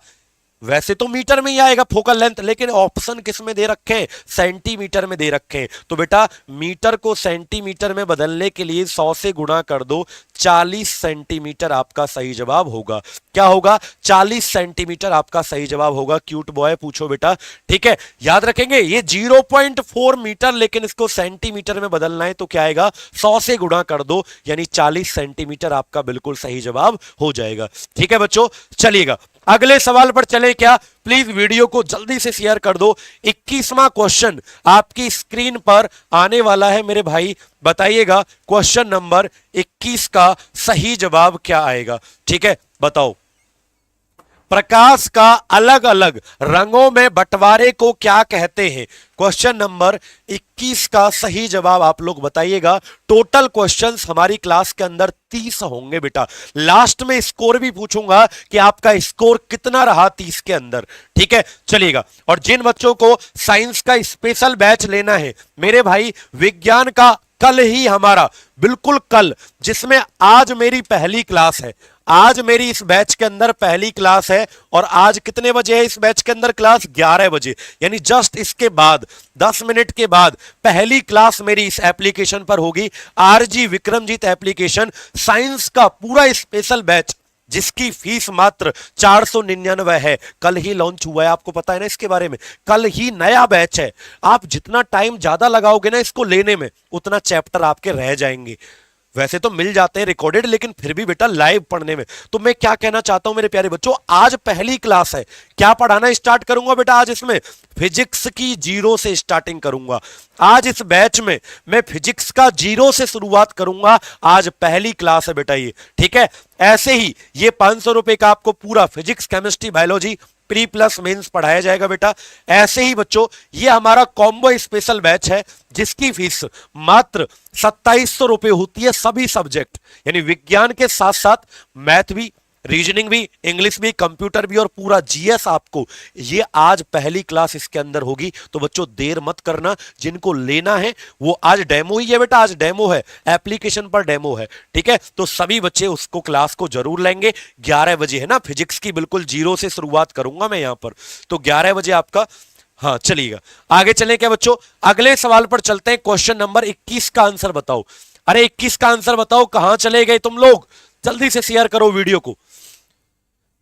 S1: वैसे तो मीटर में ही आएगा फोकल लेंथ, लेकिन ऑप्शन किस में दे रखे हैं, सेंटीमीटर में दे रखे हैं। तो बेटा मीटर को सेंटीमीटर में बदलने के लिए 100 से गुणा कर दो, 40 सेंटीमीटर आपका सही जवाब होगा। क्या होगा, 40 सेंटीमीटर आपका सही जवाब होगा। क्यूट बॉय पूछो बेटा, ठीक है, याद रखेंगे। ये 0.4 मीटर, लेकिन इसको सेंटीमीटर में बदलना है तो क्या आएगा, 100 से गुणा कर दो, यानी 40 सेंटीमीटर आपका बिल्कुल सही जवाब हो जाएगा। ठीक है बच्चों, चलिएगा अगले सवाल पर चले क्या। प्लीज वीडियो को जल्दी से शेयर कर दो। 21वां क्वेश्चन आपकी स्क्रीन पर आने वाला है मेरे भाई। बताइएगा क्वेश्चन नंबर 21 का सही जवाब क्या आएगा। ठीक है, बताओ। प्रकाश का अलग अलग रंगों में बंटवारे को क्या कहते हैं। क्वेश्चन नंबर 21 का सही जवाब आप लोग बताइएगा। टोटल क्वेश्चंस हमारी क्लास के अंदर 30 होंगे बेटा। लास्ट में स्कोर भी पूछूंगा कि आपका स्कोर कितना रहा 30 के अंदर। ठीक है, चलिएगा। और जिन बच्चों को साइंस का स्पेशल बैच लेना है मेरे भाई, विज्ञान का कल ही हमारा, बिल्कुल कल, जिसमें आज मेरी पहली क्लास है। आज मेरी इस बैच के अंदर पहली क्लास है। और आज कितने बजे है इस बैच के अंदर क्लास, 11 बजे, यानी जस्ट इसके बाद 10 मिनट के बाद पहली क्लास मेरी इस एप्लीकेशन पर होगी। आरजी विक्रमजीत एप्लीकेशन, साइंस का पूरा स्पेशल बैच, जिसकी फीस मात्र 499 है। कल ही लॉन्च हुआ है, आपको पता है ना इसके बारे में। कल ही नया बैच है। आप जितना टाइम ज्यादा लगाओगे ना इसको लेने में, उतना चैप्टर आपके रह जाएंगे। वैसे तो मिल जाते हैं रिकॉर्डेड, लेकिन फिर भी बेटा लाइव पढ़ने में। तो मैं क्या कहना चाहता हूं मेरे प्यारे बच्चों, आज पहली क्लास है। क्या पढ़ाना स्टार्ट करूंगा बेटा आज इसमें, फिजिक्स की 0 से स्टार्टिंग करूंगा। आज इस बैच में मैं फिजिक्स का 0 से शुरुआत करूंगा। आज पहली क्लास है बेटा ये। ठीक है, ऐसे ही ये 500 रुपए का आपको पूरा physics, chemistry, biology, pre plus mains पढ़ाया जाएगा बेटा। ऐसे ही बच्चों ये हमारा कॉम्बो स्पेशल बैच है, जिसकी फीस मात्र 2700 रुपए होती है सभी सब्जेक्ट, यानी विज्ञान के साथ साथ मैथ भी, रीजनिंग भी, इंग्लिश भी, कंप्यूटर भी और पूरा जीएस आपको। ये आज पहली क्लास इसके अंदर होगी। तो बच्चों देर मत करना, जिनको लेना है वो आज डेमो ही है बेटा, आज डेमो है, एप्लीकेशन पर डेमो है। ठीक है, तो सभी बच्चे उसको क्लास को जरूर लेंगे। 11 बजे है ना, फिजिक्स की बिल्कुल 0 से शुरुआत करूंगा मैं यहां पर, तो 11 बजे आपका। हाँ चलिएगा, आगे चलें क्या बच्चों, अगले सवाल पर चलते हैं। क्वेश्चन नंबर 21 का आंसर बताओ। अरे 21 का आंसर बताओ, कहां चले गए तुम लोग, जल्दी से शेयर करो वीडियो को।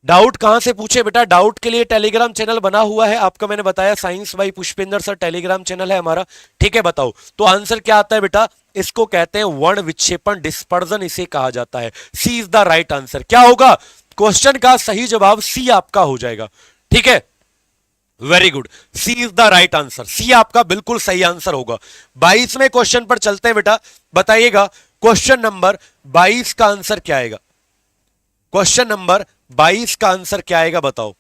S1: डाउट कहां से पूछे बेटा, डाउट के लिए टेलीग्राम चैनल बना हुआ है आपका, मैंने बताया science by Pushpendra sir Telegram channel है हमारा। ठीक है, बताओ तो आंसर क्या आता है बेटा। इसको कहते हैं वर्ण विक्षेपण, डिस्पर्जन इसे कहा जाता है। सी इज द राइट आंसर। क्या होगा, क्वेश्चन का सही जवाब सी आपका हो जाएगा। ठीक है, very good, C is the right answer. C आपका बिल्कुल सही आंसर होगा। 22वें क्वेश्चन पर चलते हैं बेटा। बताइएगा क्वेश्चन नंबर 22 का आंसर क्या आएगा। क्वेश्चन नंबर 22 का आंसर क्या आएगा बताओ।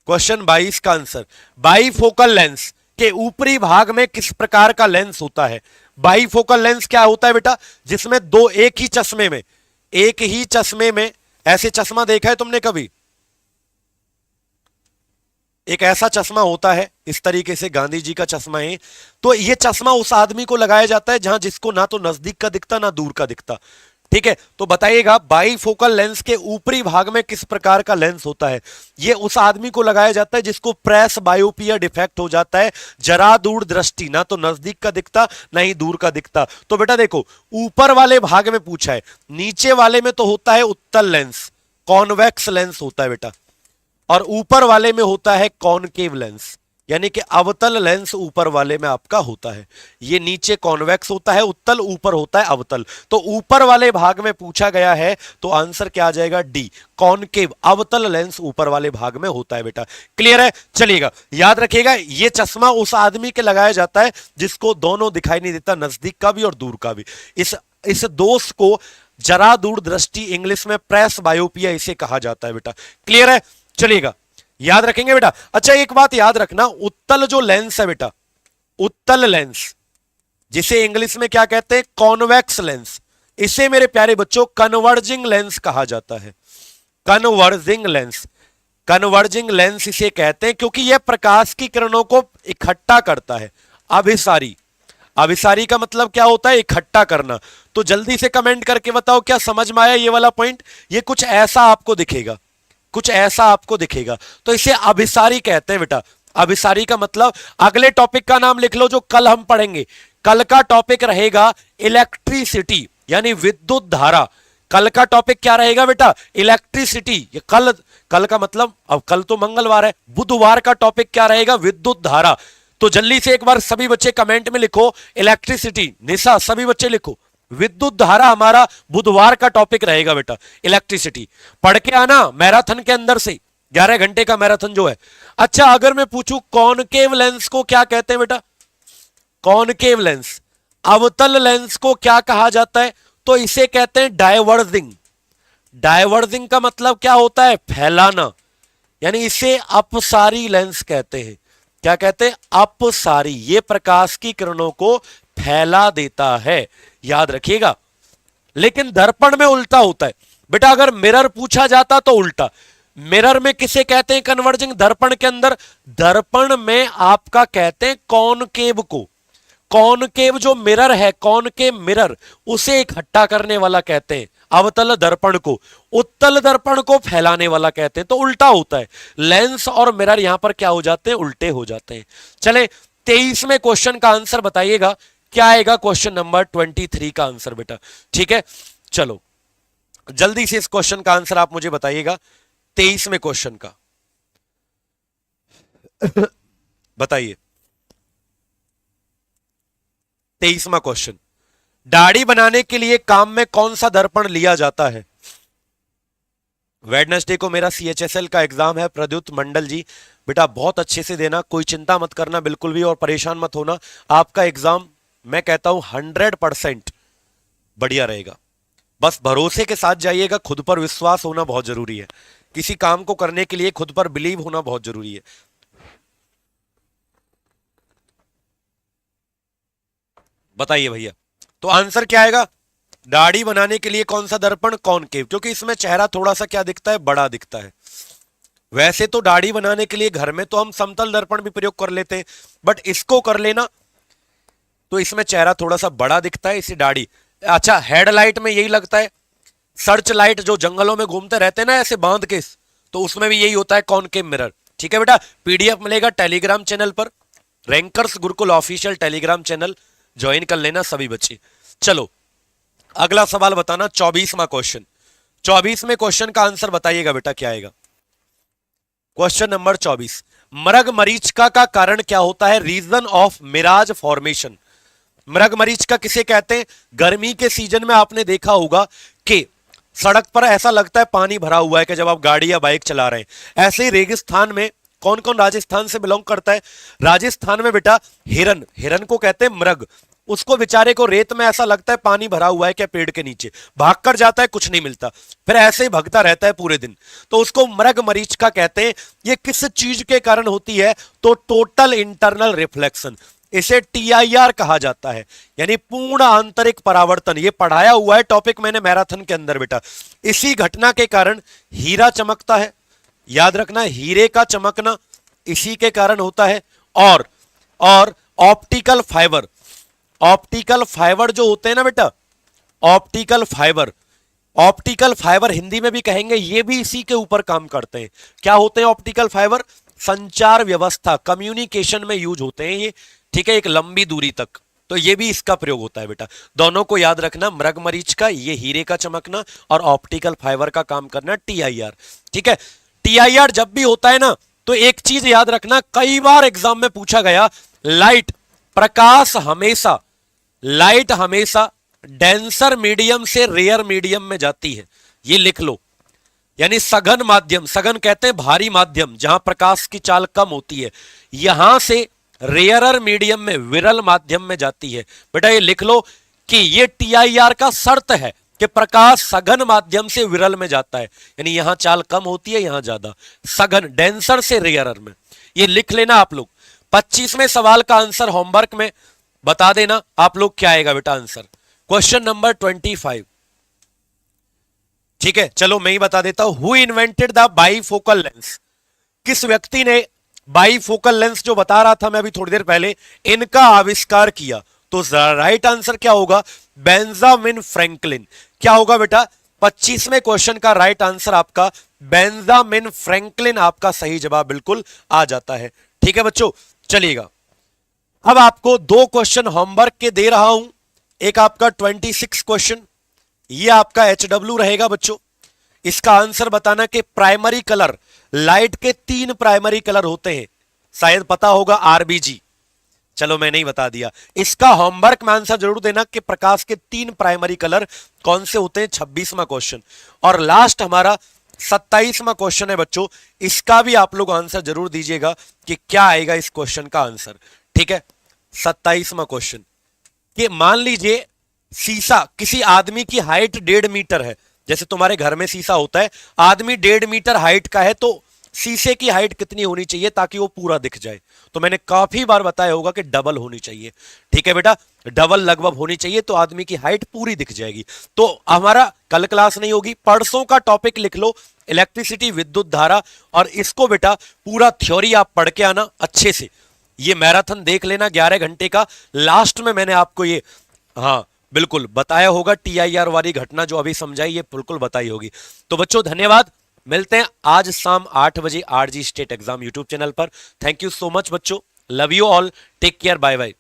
S1: क्वेश्चन 22 का आंसर, बाईफोकल लेंस के ऊपरी भाग में किस प्रकार का लेंस होता है। बाईफोकल लेंस क्या होता है बेटा, जिसमें दो, एक ही चश्मे में ऐसे चश्मा देखा है तुमने कभी, एक ऐसा चश्मा होता है इस तरीके से, गांधी जी का चश्मा है। तो यह चश्मा उस आदमी को लगाया जाता है जहां जिसको ना तो नजदीक का दिखता ना दूर का दिखता। ठीक है, तो बताइएगा बाईफोकल लेंस के ऊपरी भाग में किस प्रकार का लेंस होता है। यह उस आदमी को लगाया जाता है जिसको प्रेस बायोपिया डिफेक्ट हो जाता है, जरा दूर दृष्टि, ना तो नजदीक का दिखता ना ही दूर का दिखता। तो बेटा देखो, ऊपर वाले भाग में पूछा है, नीचे वाले में तो होता है उत्तल लेंस, कॉन्वेक्स लेंस होता है बेटा, और ऊपर वाले में होता है कॉनकेव लेंस, यानी कि अवतल लेंस ऊपर वाले में आपका होता है। ये नीचे कॉन्वेक्स होता है उत्तल, ऊपर होता है अवतल। तो ऊपर वाले भाग में पूछा गया है तो आंसर क्या आ जाएगा, डी, कॉनकेव, अवतल लेंस ऊपर वाले भाग में होता है बेटा। क्लियर है, चलिएगा याद रखिएगा, ये चश्मा उस आदमी के लगाया जाता है जिसको दोनों दिखाई नहीं देता, नजदीक का भी और दूर का भी। इस दोष को जरा दूर दृष्टि, इंग्लिश में प्रेस बायोपिया इसे कहा जाता है बेटा। क्लियर है, चलिएगा याद रखेंगे बेटा। अच्छा एक बात याद रखना, उत्तल जो लेंस है बेटा, उत्तल लेंस जिसे इंग्लिश में क्या कहते हैं, कॉन्वेक्स लेंस, इसे मेरे प्यारे बच्चों कन्वर्जिंग लेंस कहा जाता है। कन्वर्जिंग लेंस, कन्वर्जिंग लेंस इसे कहते हैं क्योंकि यह प्रकाश की किरणों को इकट्ठा करता है। अभिसारी, अभिसारी का मतलब क्या होता है? इकट्ठा करना। तो जल्दी से कमेंट करके बताओ क्या समझ में आया ये वाला पॉइंट? ये कुछ ऐसा आपको दिखेगा, कुछ ऐसा आपको दिखेगा, तो इसे अभिसारी कहते हैं बेटा। अभिसारी का मतलब, अगले टॉपिक का नाम लिख लो जो कल हम पढ़ेंगे। कल का टॉपिक रहेगा इलेक्ट्रिसिटी, यानी विद्युत धारा। कल का टॉपिक क्या रहेगा बेटा? इलेक्ट्रिसिटी। ये कल का मतलब, अब कल तो मंगलवार है, बुधवार का टॉपिक क्या रहेगा? विद्युत धारा। तो जल्दी से एक बार सभी बच्चे कमेंट में लिखो इलेक्ट्रिसिटी। निशा, सभी बच्चे लिखो विद्युत धारा। हमारा बुधवार का टॉपिक रहेगा बेटा इलेक्ट्रिसिटी। पढ़ के आना मैराथन के अंदर से, 11 घंटे का मैराथन जो है। अच्छा, अगर मैं पूछूं कॉनकेव लेंस को क्या कहते हैं बेटा? कॉनकेव लेंस, अवतल लेंस को क्या कहा जाता है? तो इसे कहते हैं डायवर्जिंग। डायवर्जिंग का मतलब क्या होता है? फैलाना, यानी इसे अपसारी लेंस कहते हैं। क्या कहते हैं? अपसारी। ये प्रकाश की किरणों को फैला देता है, याद रखिएगा। लेकिन दर्पण में उल्टा होता है बेटा। अगर मिरर पूछा जाता तो उल्टा। मिरर में किसे कहते हैं कन्वर्जिंग? दर्पण के अंदर, दर्पण में आपका कहते हैं कॉनकेव को। कॉनकेव जो मिरर है, कॉनकेव मिरर, उसे इकट्ठा करने वाला कहते हैं अवतल दर्पण को। उत्तल दर्पण को फैलाने वाला कहते हैं। तो उल्टा होता है। लेंस और मिरर यहां पर क्या हो जाते हैं? उल्टे हो जाते हैं। चले 23वें क्वेश्चन का आंसर बताइएगा क्या आएगा? क्वेश्चन नंबर 23 का आंसर बेटा। ठीक है, चलो जल्दी से इस क्वेश्चन का आंसर आप मुझे बताइएगा। 23वें क्वेश्चन का बताइए। 23वां क्वेश्चन, दाढ़ी बनाने के लिए काम में कौन सा दर्पण लिया जाता है? वेडनेसडे को मेरा CHSL का एग्जाम है प्रद्युत मंडल जी। बेटा बहुत अच्छे से देना, कोई चिंता मत करना बिल्कुल भी, और परेशान मत होना। आपका एग्जाम मैं कहता हूं 100% बढ़िया रहेगा। बस भरोसे के साथ जाइएगा। खुद पर विश्वास होना बहुत जरूरी है। किसी काम को करने के लिए खुद पर बिलीव होना बहुत जरूरी है। बताइए भैया, तो आंसर क्या आएगा? दाढ़ी बनाने के लिए कौन सा दर्पण? कॉनकेव, क्योंकि इसमें चेहरा थोड़ा सा क्या दिखता है? बड़ा दिखता है। वैसे तो दाढ़ी बनाने के लिए घर में तो हम समतल दर्पण भी प्रयोग कर लेते हैं, बट इसको कर लेना तो इसमें चेहरा थोड़ा सा बड़ा दिखता है, इसे दाढ़ी। अच्छा, हेडलाइट में यही लगता है। सर्च लाइट जो जंगलों में घूमते रहते हैं ना ऐसे बांध के, तो उसमें भी यही होता है कॉनकेव मिरर। ठीक है बेटा, PDF मिलेगा टेलीग्राम चैनल पर, rankers Gurukul official Telegram channel join कर लेना सभी बच्चे। चलो अगला सवाल बताना, 24वां क्वेश्चन। 24वें क्वेश्चन का आंसर बताइएगा बेटा क्या आएगा? क्वेश्चन नंबर 24, मृग मरीचिका का कारण क्या होता है? Reason of mirage formation. मृग मरीचिका किसे कहते हैं? गर्मी के सीजन में आपने देखा होगा कि सड़क पर ऐसा लगता है पानी भरा हुआ है कि जब आप गाड़ी या बाइक चला रहे हैं। ऐसे ही रेगिस्तान में, कौन कौन राजस्थान से बिलोंग करता है? राजस्थान में बेटा हिरन, हिरन को कहते हैं मृग। उसको बेचारे को रेत में ऐसा लगता है पानी भरा हुआ है क्या पेड़ के नीचे, भागकर जाता है, कुछ नहीं मिलता, फिर ऐसे ही भगता रहता है पूरे दिन, तो उसको मृग मरीचिका कहते हैं। ये किस चीज के कारण होती है? तो टोटल इंटरनल रिफ्लेक्शन, इसे TIR कहा जाता है, यानी पूर्ण आंतरिक परावर्तन। ये पढ़ाया हुआ है टॉपिक मैंने मैराथन के अंदर बेटा। इसी घटना के कारण हीरा चमकता है, याद रखना, हीरे का चमकना इसी के कारण होता है। और ऑप्टिकल फाइबर, ऑप्टिकल फाइबर जो होते हैं ना बेटा, optical fibre, optical fibre Hindi में भी कहेंगे, ये भी इसी के ऊपर काम करते हैं। क्या होते हैं ऑप्टिकल फाइबर? संचार व्यवस्था, कम्युनिकेशन में यूज होते हैं ये। ठीक है, एक लंबी दूरी तक, तो ये भी इसका प्रयोग होता है बेटा। दोनों को याद रखना, मृग मरीचिका ये हीरे का चमकना और ऑप्टिकल फाइबर का काम करना TIR। ठीक है, TIR जब भी होता है ना, तो एक चीज याद रखना, कई बार एग्जाम में पूछा गया, लाइट, प्रकाश हमेशा, लाइट हमेशा डेंसर मीडियम से रेयर मीडियम में जाती है, ये लिख लो। यानी सघन माध्यम, सघन कहते हैं भारी माध्यम, जहां प्रकाश की चाल कम होती है, यहां से रेयरर मीडियम में, विरल माध्यम में जाती है। बेटा ये लिख लो कि ये TIR का शर्त है कि प्रकाश सघन माध्यम से विरल में जाता है, यानी यहां चाल कम होती है, यहां ज्यादा। सघन, डेंसर से रेयरर में, ये लिख लेना आप लोग। 25वें सवाल का आंसर होमवर्क में बता देना आप लोग क्या आएगा बेटा आंसर। Question number 25। ठीक है, चलो मैं ही बता देता हूं। Who invented the bifocal lens? किस व्यक्ति ने बाईफोकल लेंस जो बता रहा था मैं अभी थोड़ी देर पहले, इनका आविष्कार किया? तो राइट आंसर क्या होगा? Benjamin Franklin. क्या होगा बेटा? 25वें क्वेश्चन का राइट आंसर आपका बेंजामिन फ्रैंकलिन आपका सही जवाब बिल्कुल आ जाता है। ठीक है बच्चों, चलिएगा। अब आपको दो क्वेश्चन होमवर्क के दे रहा हूं। एक आपका 26 क्वेश्चन, ये आपका HW रहेगा बच्चों। इसका आंसर बताना कि प्राइमरी कलर, लाइट के 3 प्राइमरी कलर होते हैं, शायद पता होगा, RBG। चलो मैंने ही बता दिया। इसका होमवर्क में आंसर जरूर देना कि प्रकाश के 3 प्राइमरी कलर कौन से होते हैं। 26वां क्वेश्चन। और लास्ट हमारा 27वां क्वेश्चन है बच्चों, इसका भी आप लोग आंसर जरूर दीजिएगा कि क्या आएगा इस क्वेश्चन का आंसर। ठीक है, 27वां क्वेश्चन कि मान लीजिए शीशा, किसी आदमी की हाइट 1.5 मीटर है। जैसे तुम्हारे घर में शीशा होता है, आदमी 1.5 मीटर हाइट का है, तो शीशे की हाइट कितनी होनी चाहिए ताकि वो पूरा दिख जाए? तो मैंने काफी बार बताया होगा कि डबल होनी चाहिए। ठीक है बेटा, डबल लगभग होनी चाहिए तो आदमी की हाइट पूरी दिख जाएगी। तो हमारा कल क्लास नहीं होगी, परसों का टॉपिक लिख लो, इलेक्ट्रिसिटी, विद्युत धारा, और इसको बेटा पूरा थ्योरी आप पढ़ के आना अच्छे से। ये मैराथन देख लेना 11 घंटे का। लास्ट में मैंने आपको ये, हाँ बिल्कुल बताया होगा, TIR वाली घटना जो अभी समझाई, ये बिल्कुल बताई होगी। तो बच्चों धन्यवाद, मिलते हैं आज शाम 8 बजे RG state exam YouTube channel पर। थैंक यू सो मच बच्चों, love you all, take care, bye bye.